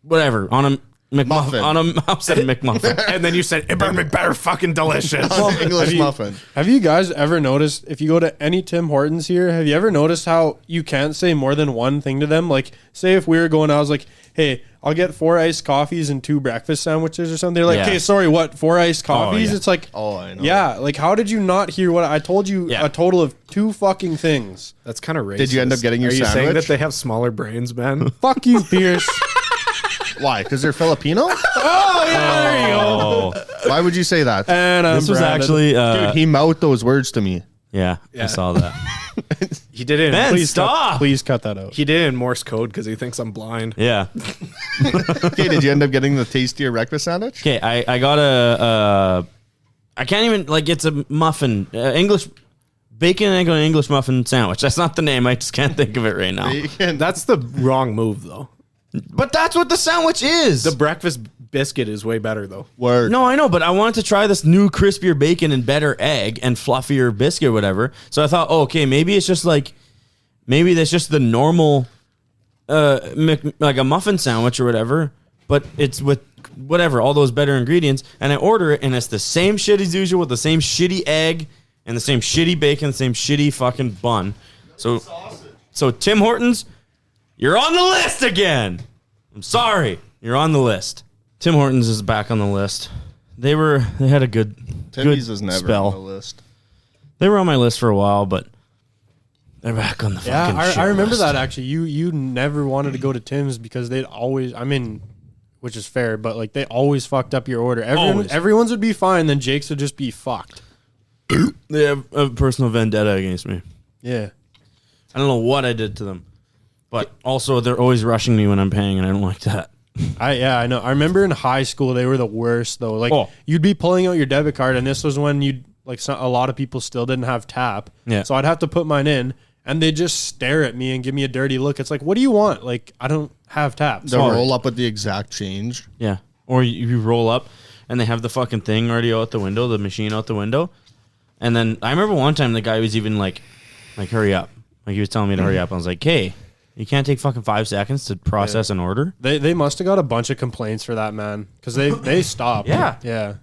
whatever, on a Muffin. McMuffin. I said a McMuffin. And then you said, it better be better fucking delicious. English muffin. Have you guys ever noticed, if you go to any Tim Hortons here, have you ever noticed how you can't say more than one thing to them? Like, say if we were going, I was like, hey, I'll get 4 iced coffees and 2 breakfast sandwiches or something. They're like, Yeah. okay, sorry, what? 4 iced coffees? yeah. It's like, Oh, I know. yeah, like how did you not hear what I told you? Yeah. A total of 2 fucking things. That's kind of racist. Did you end up getting your Are you saying sandwich? that they have smaller brains, man? Fuck you, Pierce. Why? Because they're Filipino? There you go. Oh, Why would you say that? And I'm this was branded. actually, Dude, he mouthed those words to me. yeah, I saw that. He did it. In, Ben, please stop. Please cut that out. He did it in Morse code because he thinks I'm blind. Yeah. Okay, did you end up getting the tastier breakfast sandwich? Okay, I got I can't even, like, it's a muffin, English, bacon and egg on an English muffin sandwich. That's not the name. I just can't think of it right now. Bacon. That's the wrong move, though. But that's what the sandwich is. The breakfast biscuit is way better, though. Word. No, I know, but I wanted to try this new crispier bacon and better egg and fluffier biscuit or whatever. So I thought, oh, okay, maybe it's just like, maybe that's just the normal, like a muffin sandwich or whatever, but it's with whatever, all those better ingredients. And I order it, and it's the same shit as usual with the same shitty egg and the same shitty bacon, the same shitty fucking bun. So Tim Hortons, you're on the list again. I'm sorry, you're on the list. Tim Hortons is back on the list. They had a good Timmy's is never spell. on the list. They were on my list for a while, but they're back on the Yeah, fucking shit I remember list. that actually. You never wanted to go to Tim's because they'd always, I mean, which is fair, but like they always fucked up your order. Always. Everyone's would be fine, then Jake's would just be fucked. They have a personal vendetta against me. Yeah. I don't know what I did to them, but also they're always rushing me when I'm paying, and I don't like that. I know. I remember in high school they were the worst though. Like Oh. you'd be pulling out your debit card, and this was when you'd like a lot of people still didn't have tap. Yeah. So I'd have to put mine in, and they just stare at me and give me a dirty look. It's like, what do you want? Like I don't have tap. They'll Sorry. roll up with the exact change. Yeah, or you roll up, and they have the fucking thing already out the window, the machine out the window. And then I remember one time the guy was even like hurry up. Like he was telling me to hurry up. I was like, hey, you can't take fucking 5 seconds to process an order. They must have got a bunch of complaints for that, man, because they stopped. Yeah.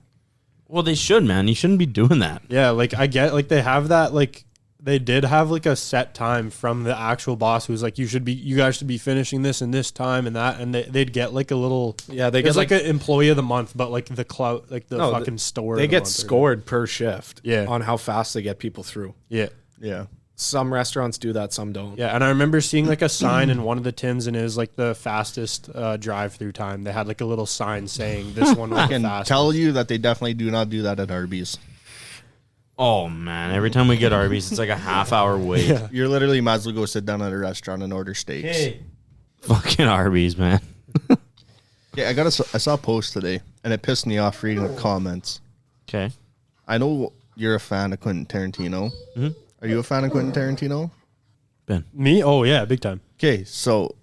Well, they should, man. You shouldn't be doing that. Yeah, like I get, like they have that, like they did have like a set time from the actual boss who's like, you guys should be finishing this in this time and that, and they'd get like a little, they get get like an employee of the month, but like the clout, like the fucking store. They of the get month scored per shift. Yeah. On how fast they get people through. Yeah. Yeah. Some restaurants do that, some don't. Yeah, and I remember seeing like a sign in one of the Tims, and it was like the fastest drive-through time. They had like a little sign saying this one was I the can fastest. tell you that they definitely do not do that at Arby's. Oh, man. Every time we get Arby's, it's like a half-hour wait. Yeah. You're literally might as well go sit down at a restaurant and order steaks. Fucking Arby's, man. Yeah, I saw a post today, and it pissed me off reading the comments. Okay. I know you're a fan of Quentin Tarantino. Mm-hmm. Are you a fan of Quentin Tarantino? Ben. Me? Oh yeah, big time. Okay, so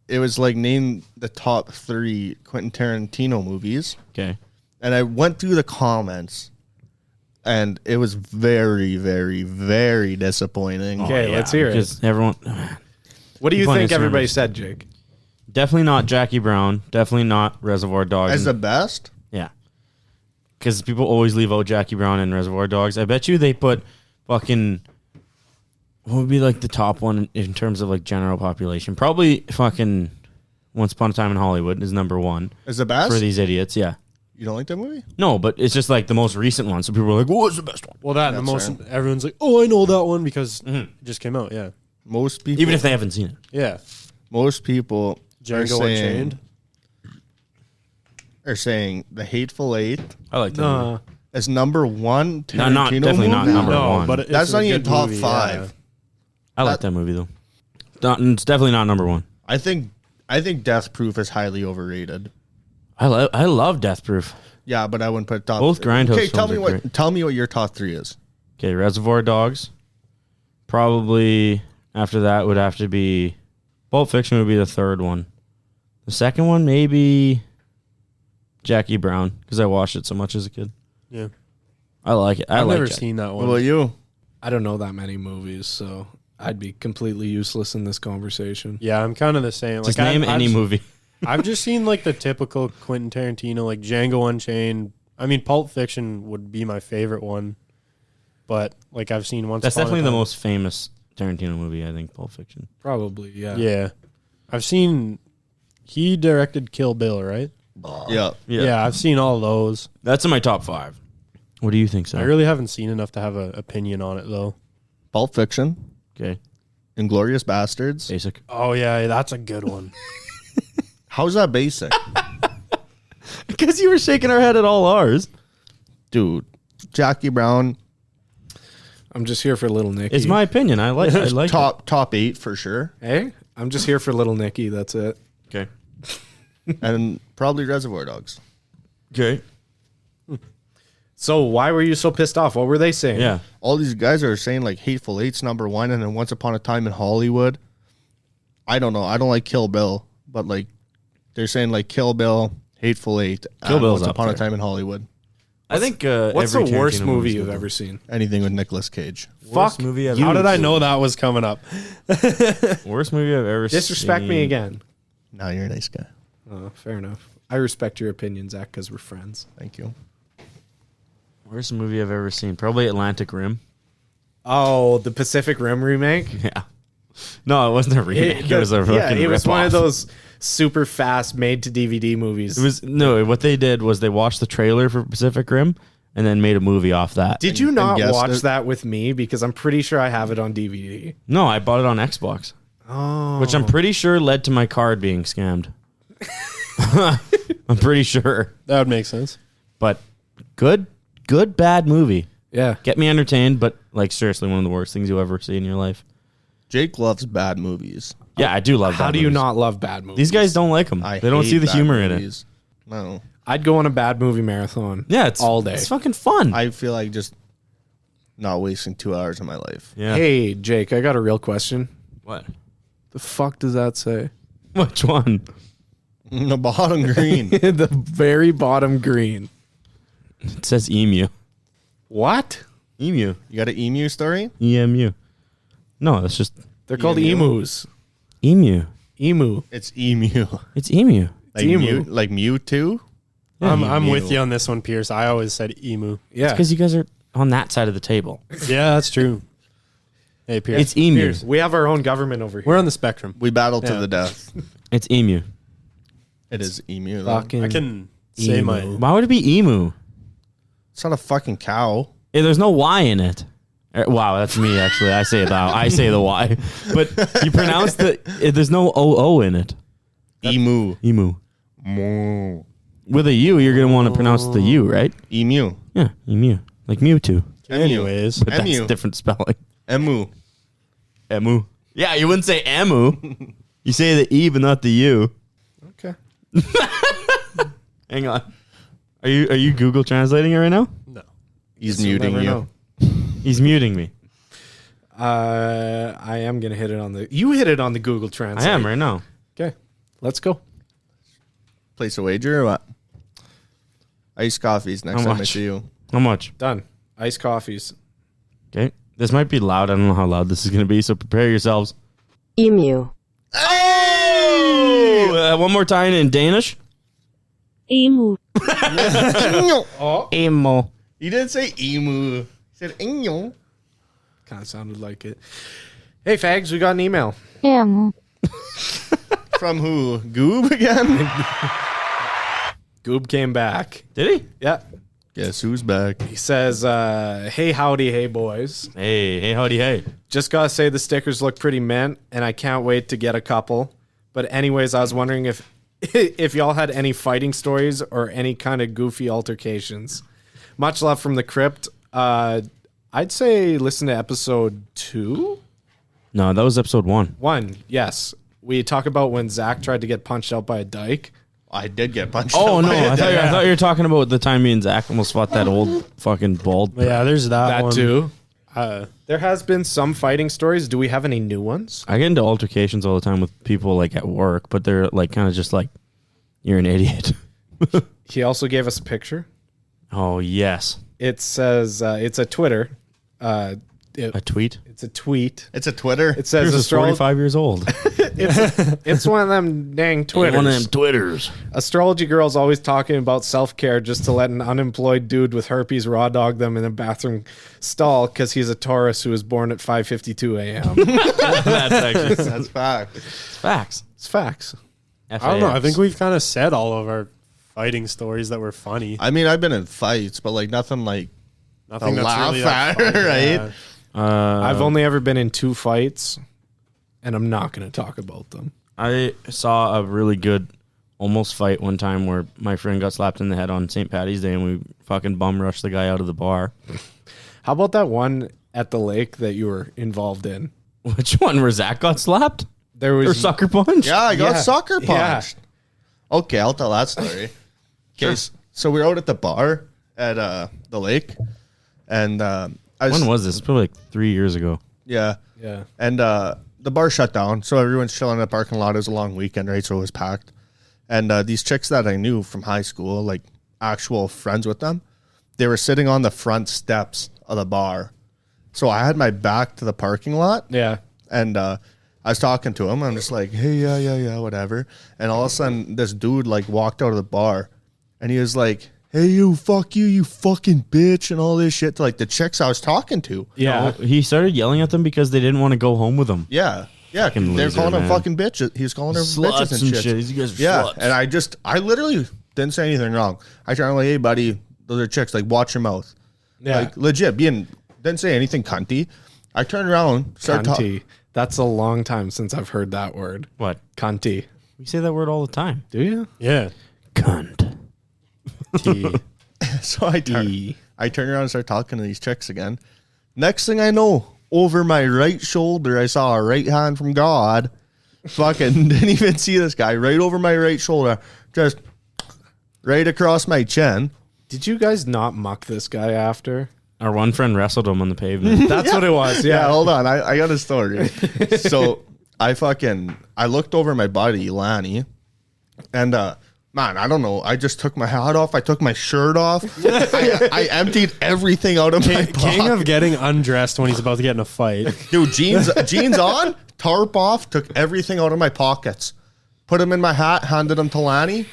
it was like name the top 3 Quentin Tarantino movies, Okay. and I went through the comments, and it was very, very, very disappointing. Okay, let's hear it. Because everyone... What do you People on think Instagram everybody is- said, Jake? Definitely not Jackie Brown. Definitely not Reservoir Dogs. As the best? Yeah. Because people always leave out Jackie Brown and Reservoir Dogs. I bet you they put fucking... What would be like the top one in terms of like general population? Probably fucking Once Upon a Time in Hollywood is number 1 Is the best? for these idiots. Yeah. You don't like that movie? No, but it's just like the most recent one. So people are like, "What's the best one?" Well, that and the That's most everyone's like, oh, I know that one because Mm-hmm. it just came out. Yeah, Most people, Even if they haven't seen it. yeah. most people Django Unchained. are saying The Hateful Eight I like that. movie. is number 1 Tarantino No, not definitely not movie? number No, one. but it's That's a not even good top movie, 5. yeah. I like that movie though. It's definitely not number 1. I think Death Proof is highly overrated. I love Death Proof. Yeah, but I wouldn't put top. Both Grindhouse Okay, tell films me are what great. tell me what your top 3 is. Okay, Reservoir Dogs. Probably after that would have to be Pulp Fiction would be the third one. The second one maybe Jackie Brown because I watched it so much as a kid. Yeah, I like it. I've like never Jack- seen that What one. about you? I don't know that many movies, so I'd be completely useless in this conversation. Yeah, I'm kind of the same. Just Like, name any movie. I've just seen like the typical Quentin Tarantino, like Django Unchained. I mean, Pulp Fiction would be my favorite one, but like I've seen Once. That's Upon a definitely the Time. most famous Tarantino movie, I think, Pulp Fiction. Probably, yeah. Yeah, I've seen. He directed Kill Bill, right? Yeah. Yeah, I've seen all those. That's in my top 5. What do you think, sir? I really haven't seen enough to have an opinion on it though. Pulp Fiction, Okay. Inglorious Bastards. Basic. Oh yeah, that's a good one. How's that basic? Because you were shaking our head at all ours. Dude, Jackie Brown, I'm just here for Little Nicky. It's my opinion. I like it. top 8 for sure. Hey, I'm just here for Little Nicky. That's it. Okay. And probably Reservoir Dogs. Okay. So why were you so pissed off? What were they saying? Yeah. All these guys are saying like Hateful Eight's number 1 and then Once Upon a Time in Hollywood. I don't know. I don't like Kill Bill, but like they're saying like Kill Bill, Hateful Eight, Kill and Bill's Once up Upon a there. Time in Hollywood. I think What's the every worst Tarantino movie movie's you've good. ever seen? Anything with Nicolas Cage. Worst Fuck movie I've you. How ever did I seen. know that was coming up? Worst movie I've ever seen. Disrespect me again. Now you're a nice guy. Oh, fair enough. I respect your opinion, Zach, because we're friends. Thank you. Worst movie I've ever seen. Probably Atlantic Rim. Oh, the Pacific Rim remake? Yeah. No, it wasn't a remake. It was a fucking it was one of rip-off. those super fast made to DVD movies. It was no. What they did was they watched the trailer for Pacific Rim and then made a movie off that. Did you not guessed watch it. that with me? Because I'm pretty sure I have it on DVD. No, I bought it on Xbox, Oh, which I'm pretty sure led to my card being scammed. I'm pretty sure, That would make sense. but good, bad movie. yeah. Get me entertained, but like seriously, one of the worst things you'll ever see in your life. Jake loves bad movies. Yeah, I do love. How bad do you movies. not love bad movies? These guys don't like them. I They don't hate see the bad humor in it. movies. No. I'd go on a bad movie marathon. Yeah, it's all day. It's fucking fun. I feel like just not wasting 2 hours of my life. yeah. Hey, Jake, I got a real question. What? The fuck does that say? Which one? The bottom green. The very bottom green. It says emu. What? Emu. You got an emu story? EMU. No, that's just They're called Emu. emus. emu. Emu. It's emu. It's emu. Like emu. Like Mewtwo? I'm with Emu. you on this one, Pierce. I always said emu. Yeah. Because you guys are on that side of the table. Yeah, that's true. Hey, Pierce. It's emu. Pierce. We have our own government over here. We're on the spectrum. We battle to Yeah. the death. It's emu. It is emu. Though. Fucking I can say Emu. my. Why would it be emu? It's not a fucking cow. Hey, there's no Y in it. Wow, that's me actually. I say the Y, but you pronounce there's no O in it. Emu. Emu. Moo. With a U, you're gonna want to pronounce the U, right? Emu. Yeah, emu. Like Mewtwo. Anyways, But that's Emu. different spelling. Emu. Emu. Yeah, you wouldn't say emu. You say the E, but not the U. Okay. Hang on. Are you Google translating it right now? no. He's You'll muting never you. know. He's muting me. I am gonna hit it on the. You hit it on the Google Translate. I am right now. Okay. Let's go. Place a wager or what? Iced coffees next How time I much? see you. How much? Done. Iced coffees. Okay. This might be loud. I don't know how loud this is going to be, so prepare yourselves. Emu. Oh! One more time in Danish. Emu. Emo. You didn't say emu. You said emu. Kind of sounded like it. Hey, fags, we got an email. Emu. From who? Goob again? Goob came back. Did he? Yeah. Guess who's back? He says, hey, howdy, hey, boys. Hey, howdy, hey. Just gotta say the stickers look pretty mint, and I can't wait to get a couple. But anyways, I was wondering if y'all had any fighting stories or any kind of goofy altercations. Much love from the crypt. I'd say listen to episode 2? No, that was episode 1. 1, yes. We talk about when Zach tried to get punched out by a dyke. I did get punched. Oh, out no. by a I thought you were talking about the time me and Zach almost fought that old fucking bald. Yeah, there's that, That one. too. Uh, There has been some fighting stories. Do we have any new ones? I get into altercations all the time with people like at work, but they're like kind of just like, you're an idiot. He also gave us a picture. Oh, yes. It says it's a Twitter. A tweet. It's a tweet. It's a Twitter. It says Here's astrology. 45 years old. It's one of them dang Twitters. One of them Twitters. Astrology girl's always talking about self-care just to let an unemployed dude with herpes raw dog them in a bathroom stall because he's a Taurus who was born at 5:52 a.m. That's actually That's fact. facts. It's facts. I don't know. I think we've kind of said all of our fighting stories that were funny. I mean, I've been in fights, but like nothing like Nothing to that's laugh really that at, funny, right? yeah. I've only ever been in 2 fights, and I'm not going to talk about them. I saw a really good almost fight one time where my friend got slapped in the head on St. Patty's Day and we fucking bum rushed the guy out of the bar. How about that one at the lake that you were involved in? Which one? Where Zach got slapped? There was Or sucker punch? Yeah, I got Yeah. sucker Yeah. punched. Okay, I'll tell that story. Okay, so we were out at the bar at the lake, and I was, When was this? Probably like 3 years ago. yeah, Yeah. and the bar shut down, so everyone's chilling in the parking lot. It was a long weekend, right? So it was packed, and these chicks that I knew from high school, like actual friends with them, they were sitting on the front steps of the bar. So I had my back to the parking lot, Yeah. and I was talking to him. I'm just like, hey, yeah, whatever. And all of a sudden, this dude like walked out of the bar, and he was like, hey, you, fuck you fucking bitch, and all this shit to like the chicks I was talking to. Yeah. He started yelling at them because they didn't want to go home with him. Yeah. Fucking They're loser, calling them man. fucking bitches. He was calling her Sluts bitches and shit. You guys are Yeah. sluts. And I literally didn't say anything wrong. I turned like, hey, buddy, those are chicks. Like, watch your mouth. Yeah. Like, legit, didn't say anything cunty. I turned around, started talking. Cunty. That's a long time since I've heard that word. What? Cunty. We say that word all the time. Do you? Yeah. Cunt. T. So I turned around and started talking to these chicks again. Next thing I know, over my right shoulder, I saw a right hand from God. Fucking didn't even see this guy. Right over my right shoulder, just right across my chin. Did you guys not muck this guy after? Our one friend wrestled him on the pavement. That's what it was. Yeah, Yeah. hold on. I got a story. So I looked over my buddy, Lanny, and Man, I don't know. I just took my hat off. I took my shirt off. I emptied everything out of my pocket. King of getting undressed when he's about to get in a fight. Dude, jeans on, tarp off, took everything out of my pockets. Put them in my hat, handed them to Lanny.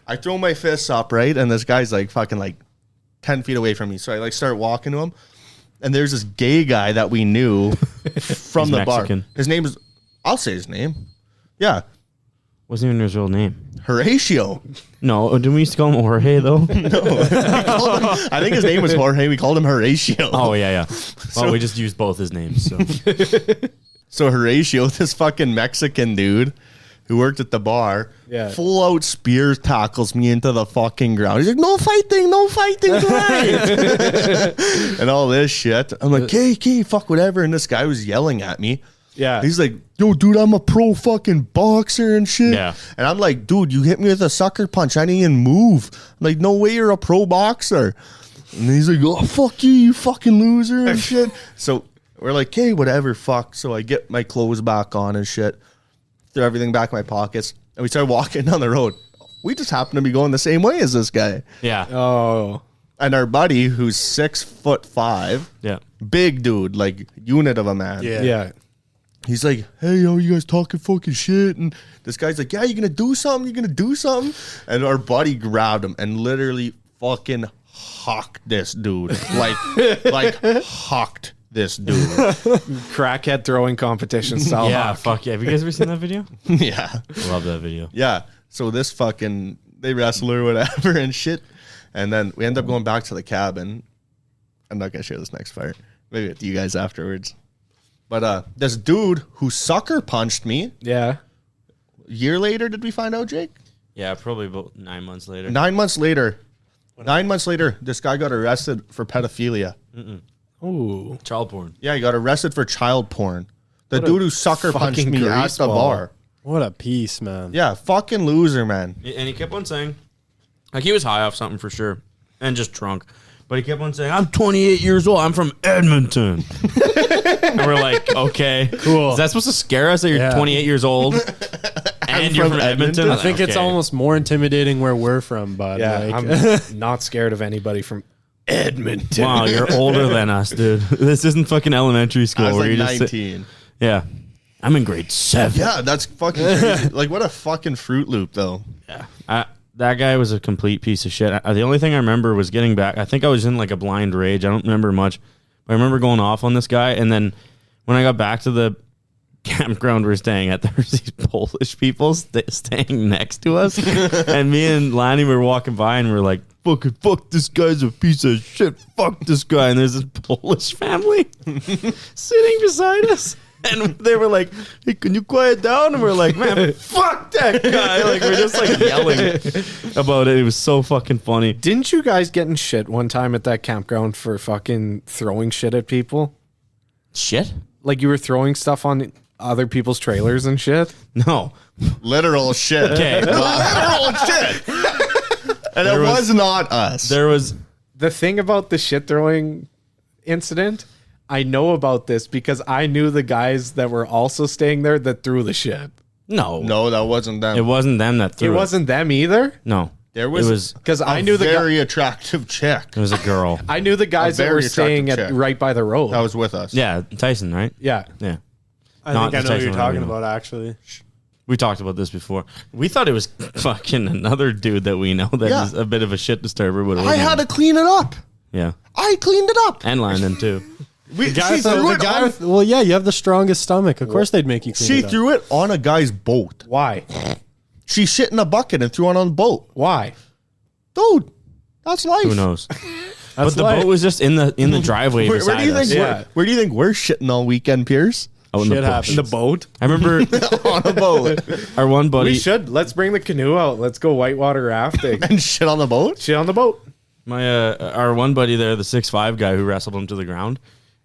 I throw my fists up, right? And this guy's like fucking like 10 feet away from me. So I like start walking to him. And there's this gay guy that we knew from the Mexican. bar. His name is, I'll say his name. Yeah. Wasn't even his real name. Horatio. No, didn't we used to call him Jorge though? I think his name was Jorge. We called him Horatio. Oh yeah. Well, we just used both his names. So So Horatio, this fucking Mexican dude who worked at the bar, full out spear tackles me into the fucking ground. He's like, no fighting tonight. And all this shit. I'm like, okay, fuck whatever. And this guy was yelling at me. Yeah. He's like, yo, dude, I'm a pro fucking boxer and shit. Yeah. And I'm like, dude, you hit me with a sucker punch. I didn't even move. I'm like, no way you're a pro boxer. And he's like, oh, fuck you fucking loser and shit. So we're like, hey, whatever, fuck. So I get my clothes back on and shit. Throw everything back in my pockets. And we start walking down the road. We just happen to be going the same way as this guy. yeah. Oh. And our buddy, who's 6'5", Yeah. big dude, like unit of a man. Yeah. He's like, hey, yo, you guys talking fucking shit? And this guy's like, yeah, you gonna do something? You gonna do something? And our buddy grabbed him and literally fucking hawked this dude. like hawked this dude. Crackhead throwing competition style. Yeah, hawk. fuck yeah. Have you guys ever seen that video? Yeah. Love that video. Yeah. So this fucking, they wrestle or whatever and shit. And then we end up going back to the cabin. I'm not gonna share this next part. Maybe with you guys afterwards. But this dude who sucker punched me, Yeah. a year later, did we find out, Jake? Yeah, probably about 9 months later. 9 months later, this guy got arrested for pedophilia. Ooh. Child porn. Yeah, he got arrested for child porn. The dude who sucker punched fucking me at the greaseball. bar. What a piece, man. Yeah, fucking loser, man. And he kept on saying, like he was high off something for sure and just drunk. But he kept on saying, I'm 28 years old. I'm from Edmonton. And we're like, okay. Cool. Is that supposed to scare us that you're 28 years old and you're from Edmonton? I think it's Okay. almost more intimidating where we're from, bud. Yeah. Like, I'm not scared of anybody from Edmonton. Wow, you're older than us, dude. This isn't fucking elementary school. I was where like you just 19. yeah. I'm in grade 7. Yeah, that's fucking crazy. Like, what a fucking Fruit Loop, though. Yeah. That guy was a complete piece of shit. The only thing I remember was getting back. I think I was in like a blind rage. I don't remember much. But I remember going off on this guy. And then when I got back to the campground we're staying at, there was these Polish people staying next to us. And me and Lanny were walking by and we're like, fuck, this guy's a piece of shit. Fuck this guy. And there's this Polish family sitting beside us. And they were like, hey, can you quiet down? And we're like, man, fuck that guy. Like, we're just like yelling about it. It was so fucking funny. Didn't you guys get in shit one time at that campground for fucking throwing shit at people? Shit? Like you were throwing stuff on other people's trailers and shit? No. Literal shit. Okay. Literal shit. And it was not us. There was. The thing about the shit throwing incident, I know about this because I knew the guys that were also staying there that threw the shit. No, that wasn't them. It wasn't them that threw It wasn't them either? No. There It was, was. Because I a knew the very attractive chick It was a girl. I knew the guys A that were very staying attractive at chick. right by the road. that was with us. Yeah, Tyson, right? Yeah. Yeah. I Not think I the know what Tyson you're one, talking you know. about, actually. We talked about this before. We thought it was fucking another dude that we know that Yeah. is a bit of a shit disturber. But it I wasn't had him. to clean it up. Yeah. I cleaned it up. And Landon, too. Well, yeah, you have the strongest stomach. Of course they'd make you clean She it up. threw it on a guy's boat. Why? She shit in a bucket and threw it on the boat. Why? Dude, that's life. Who knows? But That's the life. boat was just in the driveway Where beside do you think? us. Yeah. Where do you think we're shitting all weekend, Pierce? Out in the Shit bush. happens. The boat? I remember On a boat our one buddy. We should. Let's bring the canoe out. Let's go whitewater rafting. and shit on the boat. Shit on the boat. My our one buddy there, the 6'5" guy who wrestled him to the ground.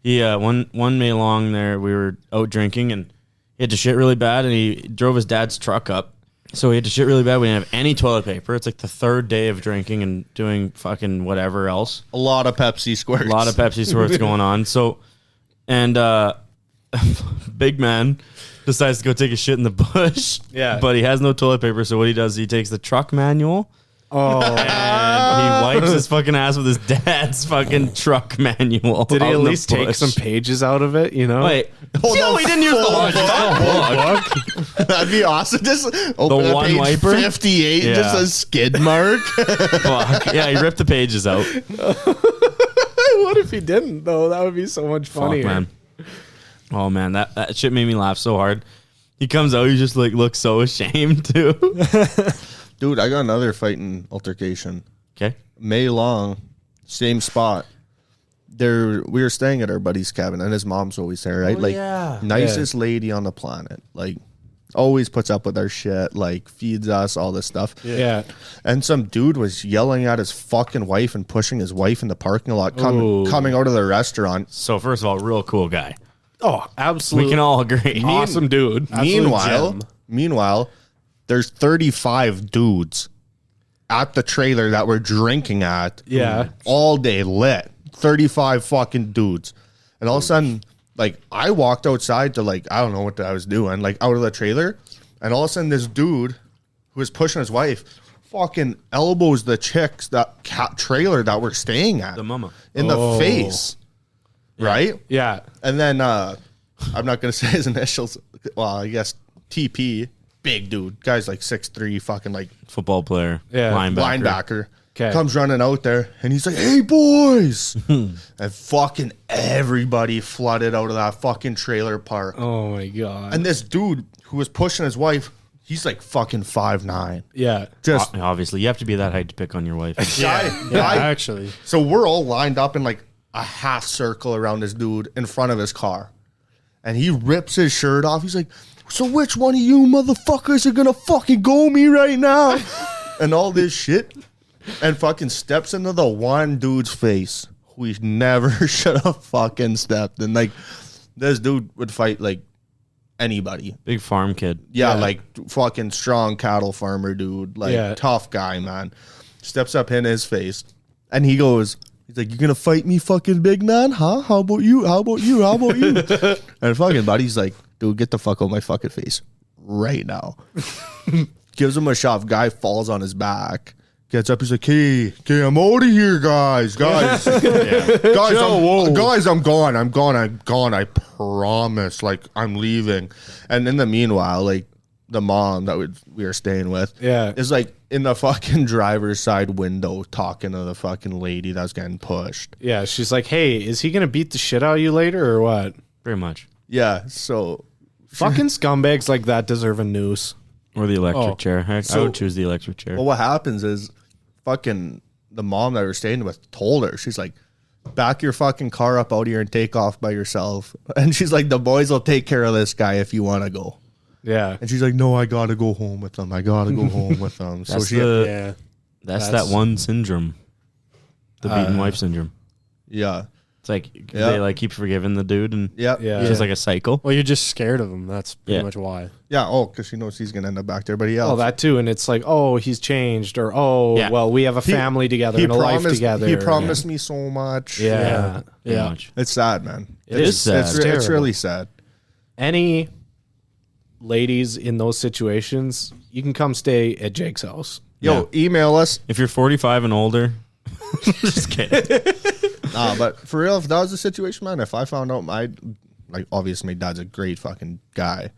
He one May long there, we were out drinking and he had to shit really bad, and he drove his dad's truck up. So he had to shit really bad. We didn't have any toilet paper. It's like the third day of drinking and doing fucking whatever else. A lot of Pepsi squirts. A lot of Pepsi squirts going on. So, and big man decides to go take a shit in the bush. Yeah. But he has no toilet paper, so what he does, he takes the truck manual Oh, and he wipes his fucking ass with his dad's fucking truck manual. did he out at in the least take bush. some pages out of it? You know. Wait. Oh, no, no, he didn't use the whole book. That'd be awesome. Just open The up one page wiper? 58 and just Yeah. a skid mark. Fuck. Yeah, he ripped the pages out. What if he didn't though? That would be so much funnier. Fuck, man. Oh, man. That shit made me laugh so hard. He comes out, he just like looks so ashamed too. Dude, I got another fighting altercation. Okay. May long, same spot. We were staying at our buddy's cabin, and his mom's always there, right? yeah. Nicest lady on the planet. Like, always puts up with our shit, like, feeds us, all this stuff. Yeah. And some dude was yelling at his fucking wife and pushing his wife in the parking lot, coming out of the restaurant. So, first of all, real cool guy. Oh, absolutely. We can all agree. Awesome dude. Meanwhile, there's 35 dudes at the trailer that we're drinking at. Yeah. All day lit. 35 fucking dudes. And all of a sudden, like, I walked outside to, like, I don't know what I was doing, like, out of the trailer. And all of a sudden, this dude who was pushing his wife fucking elbows the chicks that trailer that we're staying at. The mama. In the face. Right? Yeah. And then, I'm not going to say his initials. Well, I guess TP. Big dude. Guy's like 6'3", fucking like Football player. Yeah. linebacker. 'Kay. Comes running out there and he's like, "Hey boys!" And fucking everybody flooded out of that fucking trailer park. Oh my god. And this dude who was pushing his wife, he's like fucking 5'9". yeah. Just Obviously, you have to be that height to pick on your wife. guy. Actually. So we're all lined up in like a half circle around this dude in front of his car. And he rips his shirt off. He's like, "So which one of you motherfuckers are gonna fucking go me right now?" And all this shit. And fucking steps into the one dude's face who he never should have fucking stepped. And like, this dude would fight like anybody. Big farm kid. Yeah, Yeah. like fucking strong cattle farmer dude. Like Yeah. tough guy, man. Steps up in his face. And he's like, "You gonna fight me, fucking big man? Huh? How about you? How about you? How about you?" And fucking buddy's like, "Dude, get the fuck out of my fucking face right now." Gives him a shove. Guy falls on his back. Gets up. He's like, "Hey, I'm out of here, guys. Guys, I'm gone. I'm gone. I promise. Like, I'm leaving." And in the meanwhile, like, the mom that we were staying with, Yeah. is like in the fucking driver's side window talking to the fucking lady that's getting pushed. Yeah. She's like, "Hey, is he gonna beat the shit out of you later or what?" Very much. Yeah. So Fucking scumbags like that deserve a noose. Or the electric Oh. chair. Heck, I would choose the electric chair. well, what happens is fucking the mom that we were staying with told her, she's like, "Back your fucking car up out here and take off by yourself." And she's like, "The boys will take care of this guy if you want to go." Yeah. And she's like, "No, I gotta go home with them. I gotta go home with them." So That's she, Yeah. That's That's- that one syndrome. The beaten wife syndrome. yeah, It's like Yeah. they like keep forgiving the dude and yeah, Yeah. it's just like a cycle. Well, you're just scared of him. That's pretty Yeah. much why. yeah. Oh, because she knows he's gonna end up back there. But yeah, Oh, that too. And it's like, oh, he's changed, or oh, Yeah. well, we have a family together and a life together. He promised me so much. Yeah. Pretty Yeah. much. It's sad, man. It is sad. It's Terrible. really sad. Any ladies in those situations, you can come stay at Jake's house. Yo, email us. If you're 45 and older, just kidding. Nah, but for real, if that was the situation, man, if I found out obviously my dad's a great fucking guy.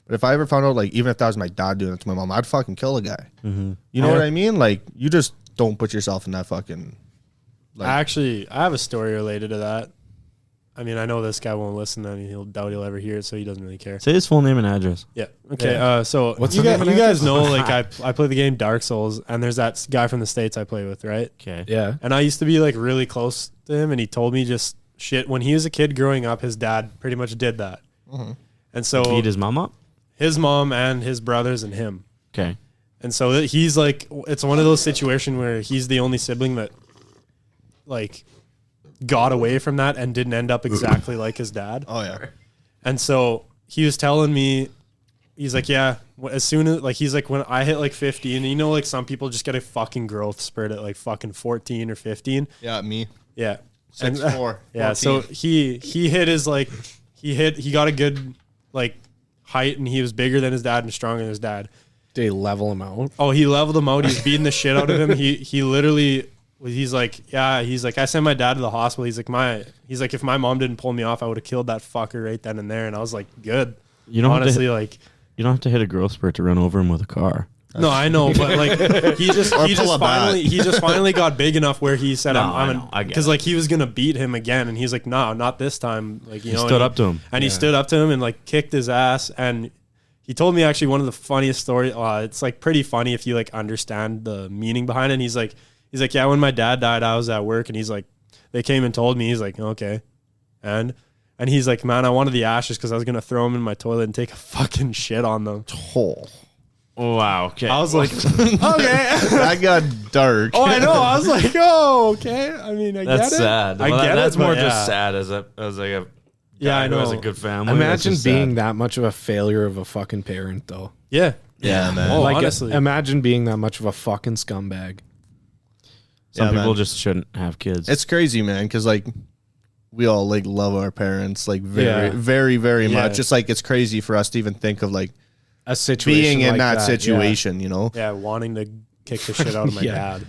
But if I ever found out, like, even if that was my dad doing it to my mom, I'd fucking kill a guy. Mm-hmm. You know what I mean? Like, you just don't put yourself in that fucking. Like, Actually, I have a story related to that. I mean, I know this guy won't listen, and he'll doubt he'll ever hear it, so he doesn't really care. Say his full name and address. Yeah. Okay. Yeah. So What's you the guys, name of you that? guys know, like, I play the game Dark Souls, and there's that guy from the States I play with, right? Okay. Yeah. And I used to be like really close to him, and he told me just shit. When he was a kid growing up, his dad pretty much did that. And so Beat his mom up? his mom and his brothers and him. Okay. And so he's like, it's one of those situations where he's the only sibling that like got away from that and didn't end up exactly like his dad. oh, yeah. And so he was telling me, he's like, yeah, as soon as, like, he's like, when I hit like 50, and you know, like, some people just get a fucking growth spurt at like fucking 14 or 15. Yeah, me. Yeah. 6'4". Yeah. So 14. he hit his like, he got a good like height, and he was bigger than his dad and stronger than his dad. Did he level him out? Oh, he leveled him out. He's beating the shit out of him. He literally, he's like, I sent my dad to the hospital. He's like, if my mom didn't pull me off, I would have killed that fucker right then and there. And I was like, good. You don't honestly, have to, like, you don't have to hit a growth spurt to run over him with a car. No, I know, but like he just finally got big enough where he said, because like he was gonna beat him again, and he's like, no, not this time. Like he stood up to him, and he stood up to him and like kicked his ass. And he told me actually one of the funniest stories. It's like pretty funny if you like understand the meaning behind it. And he's like, yeah, when my dad died, I was at work, and he's like, they came and told me. He's like, okay, and he's like, man, I wanted the ashes because I was gonna throw them in my toilet and take a fucking shit on them. Oh, wow. Okay. I was like, okay. That got dark. Oh, I know. I was like, oh, okay. I mean, I that's get it. Sad. I well, get that's it. more But just sad as like a guy who has a good family. Imagine being that much of a failure of a fucking parent, though. Yeah. Yeah, man. Oh, Like, honestly. imagine being that much of a fucking scumbag. Some Yeah, people man. just shouldn't have kids. It's crazy, man, because like we all like love our parents like very, Yeah. very, very Yeah. much. It's like it's crazy for us to even think of like A situation being in like that situation, you know? Yeah, wanting to kick the shit out of my Yeah. dad.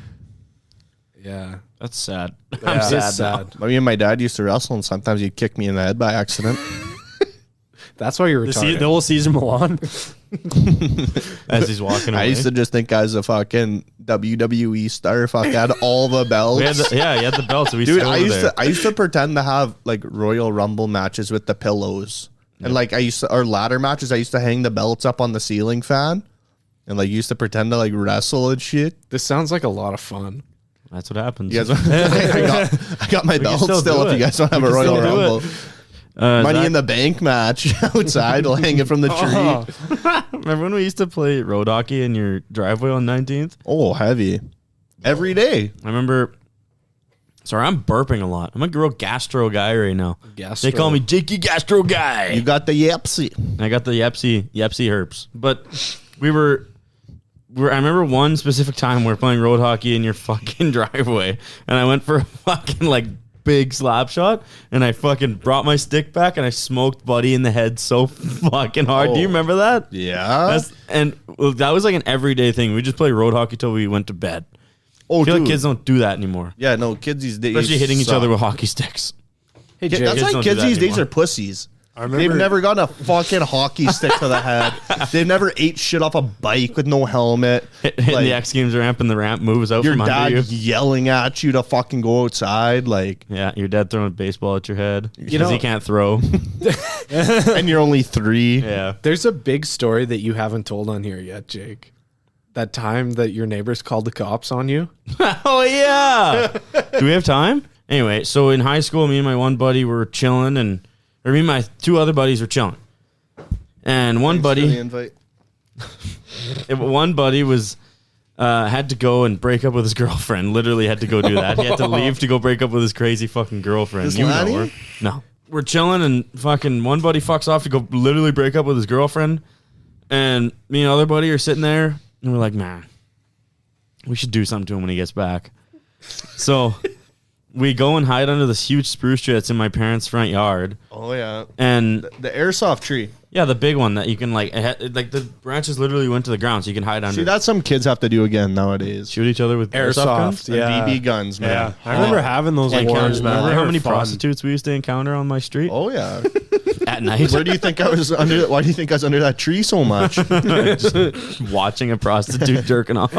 Yeah. That's sad. Yeah. I'm It's sad. sad. I mean, my dad used to wrestle, and sometimes he'd kick me in the head by accident. That's why you're retarded. The whole Caesar Milan. As he's walking away. I used to just think I was a fucking WWE star. Fuck, I had all the belts. He had the belts. So we Dude, still I used to pretend to have like Royal Rumble matches with the pillows. And like or ladder matches, I used to hang the belts up on the ceiling fan and like used to pretend to like wrestle and shit. This sounds like a lot of fun. That's what happens. You guys, I got my belt still still do if it. you guys don't have We a can Royal still do Rumble. Money Zach, in the Bank match outside. We'll hang it from the tree. remember when we used to play road hockey in your driveway on 19th? Oh, heavy. Every day. I remember. Sorry, I'm burping a lot. I'm a real gastro guy right now. Gastro. They call me Jakey Gastro Guy. You got the Yepsy. I got the Yepsy herps. But I remember one specific time we were playing road hockey in your fucking driveway, and I went for a fucking like big slap shot, and I fucking brought my stick back, and I smoked Buddy in the head so fucking hard. Do you remember that? Yeah. That was like an everyday thing. We just play road hockey till we went to bed. Oh, I feel like dude. kids don't do that anymore. Yeah, no, kids these days. Especially hitting each suck. other with hockey sticks. Hey, Yeah, Jake. that's Kids like don't do kids that these days anymore. are pussies. I remember. They've never gotten a fucking hockey stick to the head. They've never ate shit off a bike with no helmet. Hitting Like, the X Games ramp, and the ramp moves out your from dad under you. yelling at you to fucking go outside, like, Yeah, your dad throwing a baseball at your head because know- he can't throw. and you're only 3. Yeah. There's a big story that you haven't told on here yet, Jake. That time that your neighbors called the cops on you. Oh, yeah. Do we have time? Anyway, so in high school, me and my one buddy were chilling, me and my 2 other buddies were chilling. And one buddy was had to go and break up with his girlfriend. Literally had to go do that. He had to leave to go break up with his crazy fucking girlfriend. This You know Lanny? her. No. We're chilling, and fucking one buddy fucks off to go literally break up with his girlfriend. And me and other buddy are sitting there, and we're like, man, we should do something to him when he gets back. So we go and hide under this huge spruce tree that's in my parents' front yard. Oh, yeah. And The airsoft tree. yeah, the big one that you can like the branches literally went to the ground, so you can hide under. See, that's some kids have to do again nowadays. Shoot each other with airsoft guns. And BB guns, man. Yeah, I remember having those Like, wars, man. remember They how were many fun. prostitutes we used to encounter on my street Oh, yeah. at night? Where do you think I was under? Why do you think I was under that tree so much? Watching a prostitute jerking off.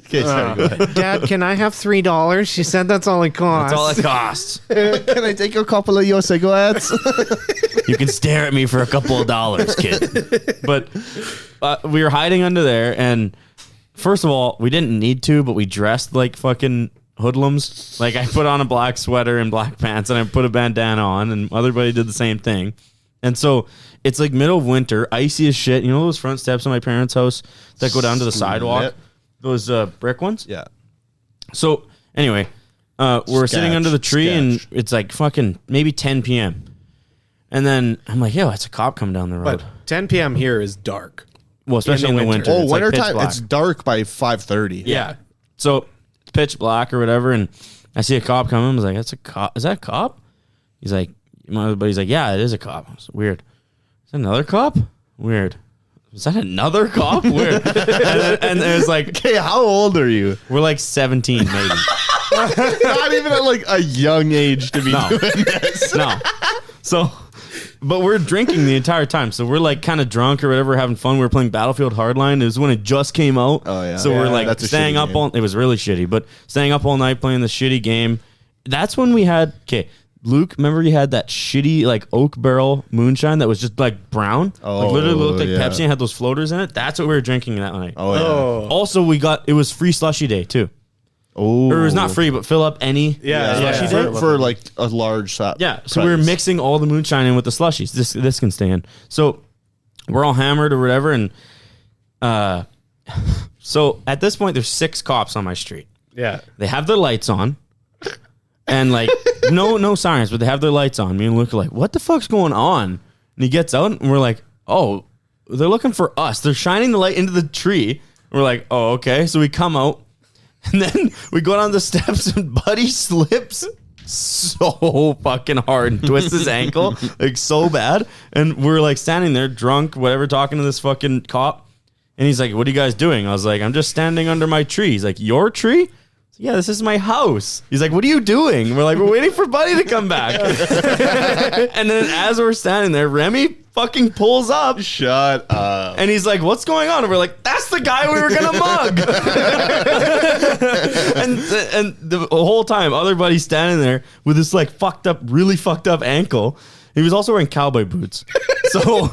Okay, sorry, go ahead. Dad, can I have $3? She said that's all it costs. That's all it costs. Can I take a couple of your cigarettes? You can stare at me for a couple of dollars, kid. But we were hiding under there, and first of all, we didn't need to, but we dressed like fucking hoodlums. Like, I put on a black sweater and black pants, and I put a bandana on, and everybody did the same thing. And so it's like middle of winter, icy as shit. You know those front steps in my parents' house that go down to the sidewalk? Lit. Those brick ones? Yeah. So anyway, we're sitting Sketch, under the tree, and sketch. it's like fucking maybe 10 p.m. And then I'm like, yo, it's a cop coming down the road. But 10 p.m. here is dark. Well, especially in the winter. Oh, It's like pitch wintertime. black. It's dark by 5:30. Yeah. So it's pitch black or whatever, and I see a cop coming. I was like, "That's a cop? Is that a cop?" He's like, My buddy's like, yeah, it is a cop. I was weird. Is that another cop? Weird. Is that another cop? Weird. And it was like, Okay, how old are you? we're like 17 maybe. Not even at like a young age to be No. doing this. No. So, but we're drinking the entire time. So we're like kind of drunk or whatever, having fun. We were playing Battlefield Hardline. It was when it just came out. Oh, yeah. So we're Yeah, like that's a staying shitty up game. all, it was really shitty, but staying up all night playing the shitty game. That's when we had, okay, Luke, remember you had that shitty like oak barrel moonshine that was just like brown? Oh, like literally looked like yeah. Pepsi and had those floaters in it. That's what we were drinking that night. Oh, yeah. Oh, Also, it was free slushy day too. Oh. Or it was not free, but fill up any slushy day. For like a large set. Yeah, so we were mixing all the moonshine in with the slushies. This can stay in. So we're all hammered or whatever, and so at this point, there's 6 cops on my street. yeah. They have their lights on, and like no sirens, but they have their lights on. Me and Luke are like, "What the fuck's going on?" And he gets out, and we're like, "Oh, they're looking for us. They're shining the light into the tree." And we're like, "Oh, okay." So we come out. And then we go down the steps and Buddy slips so fucking hard and twists his ankle like so bad. And we're like standing there drunk, whatever, talking to this fucking cop. And he's like, "What are you guys doing?" I was like, "I'm just standing under my tree." He's like, "Your tree?" I was like, "Yeah, this is my house." He's like, "What are you doing?" We're like, "We're waiting for Buddy to come back." And then as we're standing there, Remy fucking pulls up. Shut up. And he's like, "What's going on?" And we're like, "That's the guy we were gonna mug." and the whole time, other buddy's standing there with this like really fucked up ankle. He was also wearing cowboy boots, so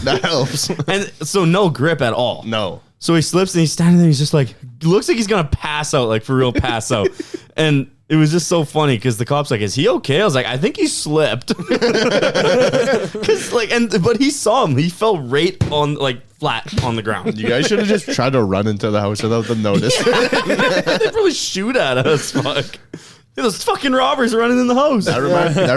That helps. and so no grip at all. No. So he slips and he's standing there. He's just like, looks like he's gonna pass out, like for real, pass out. And it was just so funny because the cop's like, "Is he okay?" I was like, "I think he slipped." Cause like, but he saw him. He fell right on, like, flat on the ground. You guys should have just tried to run into the house without them noticing. They probably shoot at us. Fuck. Those fucking robbers running in the house. That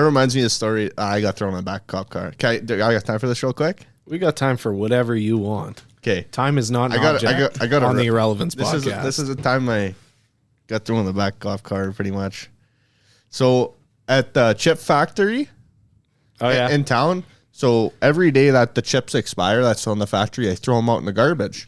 reminds me of the story. I got thrown in the back cop car. Okay, I got time for this real quick. We got time for whatever you want. Okay, Time is not an I got object a on re- the Irrelevance this podcast. is the time I got thrown in the back cop car, pretty much. So at the chip factory oh, yeah. in town, so every day that the chips expire, that's on the factory, they throw them out in the garbage.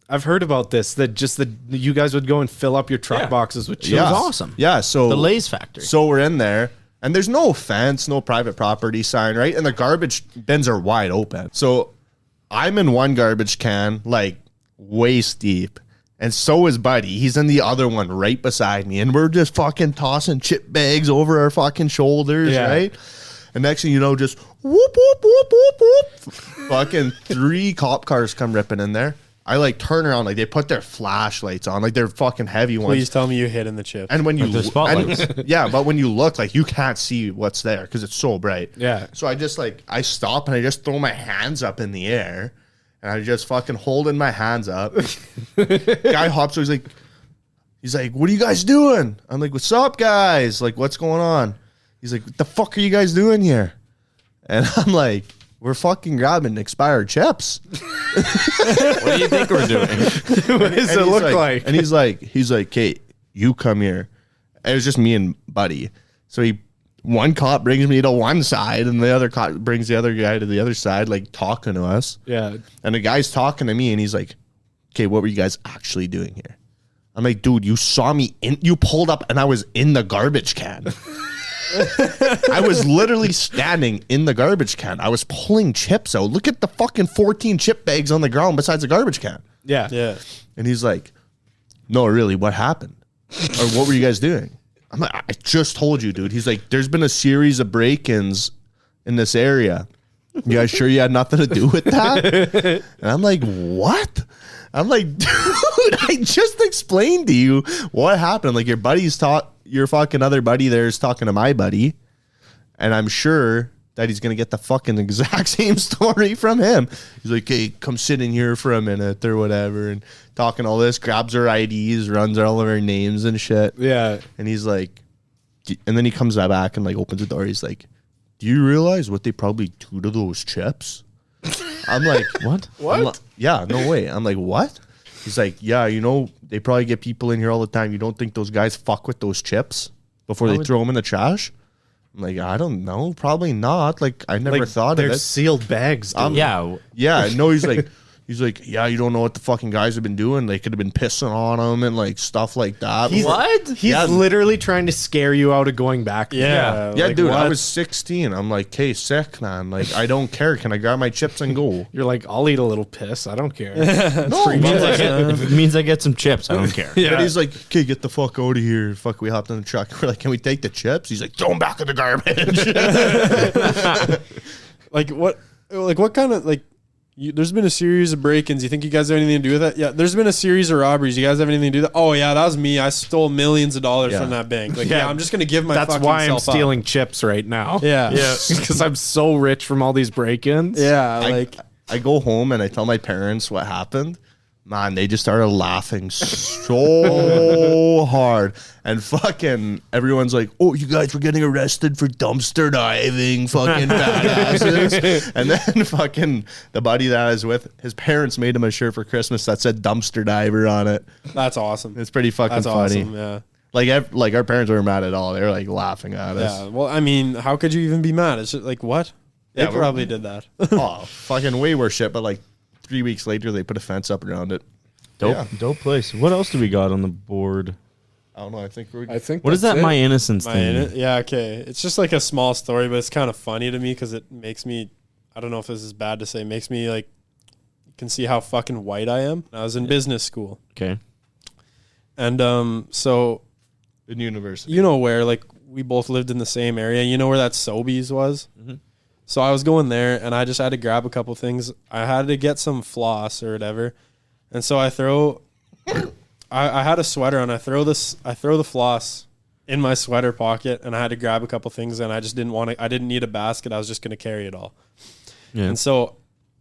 I've heard about this, that you guys would go and fill up your truck Yeah. boxes with chips. Yeah, awesome. Yeah, so The Lay's factory. So we're in there, and there's no fence, no private property sign, right? And the garbage bins are wide open. So I'm in one garbage can, like waist deep, and so is Buddy. He's in the other one right beside me, and we're just fucking tossing chip bags over our fucking shoulders, Yeah. right? And next thing you know, just whoop, whoop, whoop, whoop, whoop. Fucking 3 cop cars come ripping in there. I like turn around, like they put their flashlights on, like they're fucking heavy ones. Please tell me you hid in the chip. And when you Like their spotlights. yeah, but when you look, like you can't see what's there because it's so bright. Yeah. So I just I stop and I just throw my hands up in the air, and I just fucking holding my hands up. Guy hops, he's like, "What are you guys doing?" I'm like, "What's up, guys? Like, what's going on?" He's like, "What the fuck are you guys doing here?" And I'm like, "We're fucking grabbing expired chips." What do you think we're doing? What does it And look he's like? And he's like, "Kate, you come here." And it was just me and Buddy. So one cop brings me to one side, and the other cop brings the other guy to the other side, like talking to us. Yeah. And the guy's talking to me, and he's like, "Okay, what were you guys actually doing here?" I'm like, "Dude, you saw me you pulled up, and I was in the garbage can." I was literally standing in the garbage can. I was pulling chips out. Look at the fucking 14 chip bags on the ground besides the garbage can. Yeah. Yeah. And he's like, "No, really, what happened? Or what were you guys doing?" I'm like, "I just told you, dude." He's like, "There's been a series of break-ins in this area. You guys sure you had nothing to do with that?" And I'm like, "What?" I'm like, "Dude, I just explained to you what happened. Like your fucking other buddy there is talking to my buddy, and I'm sure that he's gonna get the fucking exact same story from him." He's like, "Hey, come sit in here for a minute or whatever," and talking all this, grabs our IDs, runs all of our names and shit. Yeah. And he's like, and then he comes back and like opens the door. He's like, "Do you realize what they probably do to those chips?" I'm like, What? What? "Yeah, no way." I'm like, "What?" He's like, "Yeah, they probably get people in here all the time. You don't think those guys fuck with those chips before they throw them in the trash?" I'm like, I don't know. Probably not. Like, I never thought of they're it. sealed bags. Dude. Yeah. Yeah, no, he's like, yeah, you don't know what the fucking guys have been doing. They could have been pissing on him and like stuff like that. What? He's literally trying to scare you out of going back. Yeah. Yeah, like, dude, I what? was 16. I'm like, okay, sick, man. Like, I don't care. Can I grab my chips and go? You're like, I'll eat a little piss. I don't care. No, If it means I get some chips, I don't care. But he's like, okay, get the fuck out of here. Fuck, we hopped in the truck. We're like, can we take the chips? He's like, throw them back in the garbage. Like what kind of like? There's been a series of break-ins. You think you guys have anything to do with that? Yeah. There's been a series of robberies. You guys have anything to do with that? Oh yeah, that was me. I stole millions of dollars from that bank. Like yeah, I'm just gonna give my. That's fucking why I'm self stealing up. chips right now. Yeah. Because I'm so rich from all these break-ins. Yeah. Like I go home and I tell my parents what happened. Man, they just started laughing so hard. And fucking everyone's like, oh, you guys were getting arrested for dumpster diving, fucking badasses. And then fucking the buddy that I was with, his parents made him a shirt for Christmas that said dumpster diver on it. that's awesome. It's pretty fucking That's funny. awesome. Yeah. Like our parents weren't mad at all. They were like laughing at us. Yeah. Well, I mean, how could you even be mad? It's just like what? They Yeah, probably did that. Oh, fucking way worse shit. But like 3 weeks later, they put a fence up around it. Dope place. What else do we got on the board? I don't know. I think we're. I think. What is that's that it. My Innocence thing? Yeah. Okay. It's just like a small story, but it's kind of funny to me because it makes me. I don't know if this is bad to say. Makes me like. You can see how fucking white I am. I was in business school, Okay. and so in university. you know where like we both lived in the same area. You know where that Sobeys was. So I was going there, and I just had to grab a couple things. I had to get some floss or whatever, and so I throw. I had a sweater on. I throw the floss in my sweater pocket, and I had to grab a couple things, and I just didn't want to. I didn't need a basket. I was just going to carry it all. Yeah. And so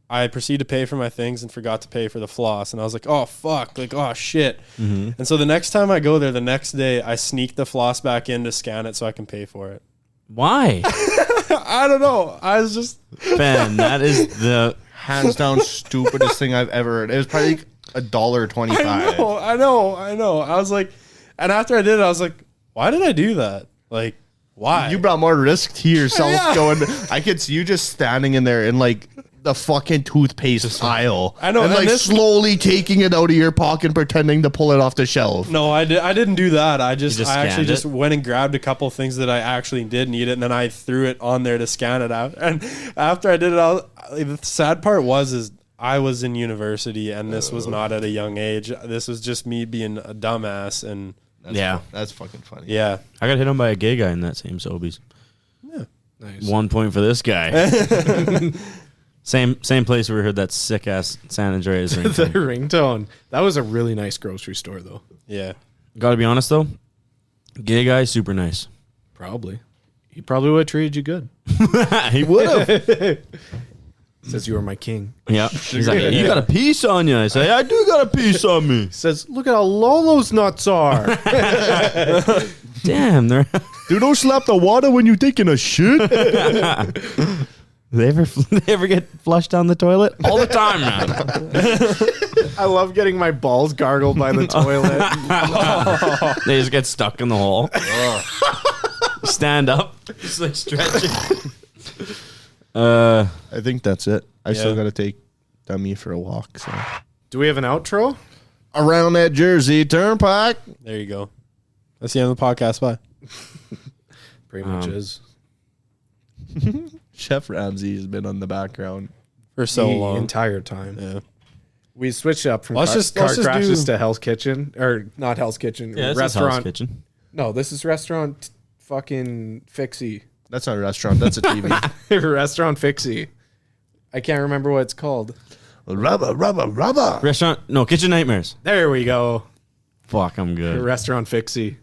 I proceeded to pay for my things and forgot to pay for the floss. And I was like, oh, fuck. Like, oh, shit. And so the next time I go there, the next day, I sneak the floss back in to scan it so I can pay for it. Why? I don't know. I was just... Ben, that is the... Hands down stupidest thing I've ever heard. It was probably like $1.25. I know. I was like... And after I did it, I was like, why did I do that? Like, why? You brought more risk to yourself Yeah. going. I could see you just standing in there in like the fucking toothpaste aisle. I know, And and like this- slowly taking it out of your pocket, pretending to pull it off the shelf. No, I didn't do that. I just actually scanned just it? went and grabbed a couple things that I actually did need it, and then I threw it on there to scan it out. And after I did it, the sad part is I was in university, and this was not at a young age. This was just me being a dumbass, and That's fucking funny. yeah. I got hit on by a gay guy in that same Sobeys. Nice. 1 point for this guy. Same place where we heard that sick ass San Andreas The ringtone. ringtone. That was a really nice grocery store, though. Yeah. Gotta be honest though, gay guy, super nice. Probably. He probably would have treated you good. He would have. Says you were my king. Yeah. He's like, you got a piece on you. I say, I do got a piece on me. Says, look at how low those nuts are. Damn, they're. Dude, don't slap the water when you're taking a shit. They ever get flushed down the toilet? All the time, man. I love getting my balls gargled by the toilet. They just get stuck in the hole. Stand up, just like stretching. I think that's it. I still Yeah. got to take Dummy for a walk. So. Do we have an outro? Around that Jersey Turnpike. There you go. That's the end of the podcast. Bye. Pretty much is. Chef Ramsay has been on the background. For so The long. entire time. Yeah. We switched up from Let's car, just- car let's just crashes do- to Hell's Kitchen. Or not Hell's Kitchen. Yeah, this is restaurant. Hell's Kitchen. No, this is restaurant fucking Fixie. That's not a restaurant. That's a TV. Restaurant Fixie. I can't remember what it's called. Rubber. Restaurant, no, Kitchen Nightmares. There we go. Fuck, I'm good. Restaurant Fixie.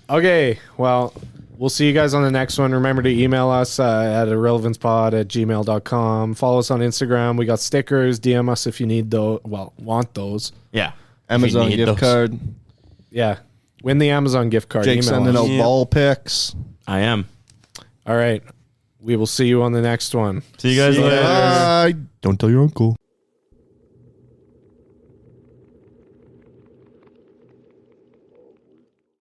Okay, well, we'll see you guys on the next one. Remember to email us at irrelevancepod@gmail.com. Follow us on Instagram. We got stickers. DM us if you need those. Well, want those. Yeah. Amazon If you need gift those. card. Yeah. Win the Amazon gift card. Jake Email sending us. out ball picks. I am. All right. We will see you on the next one. See you guys later. Bye. Don't tell your uncle.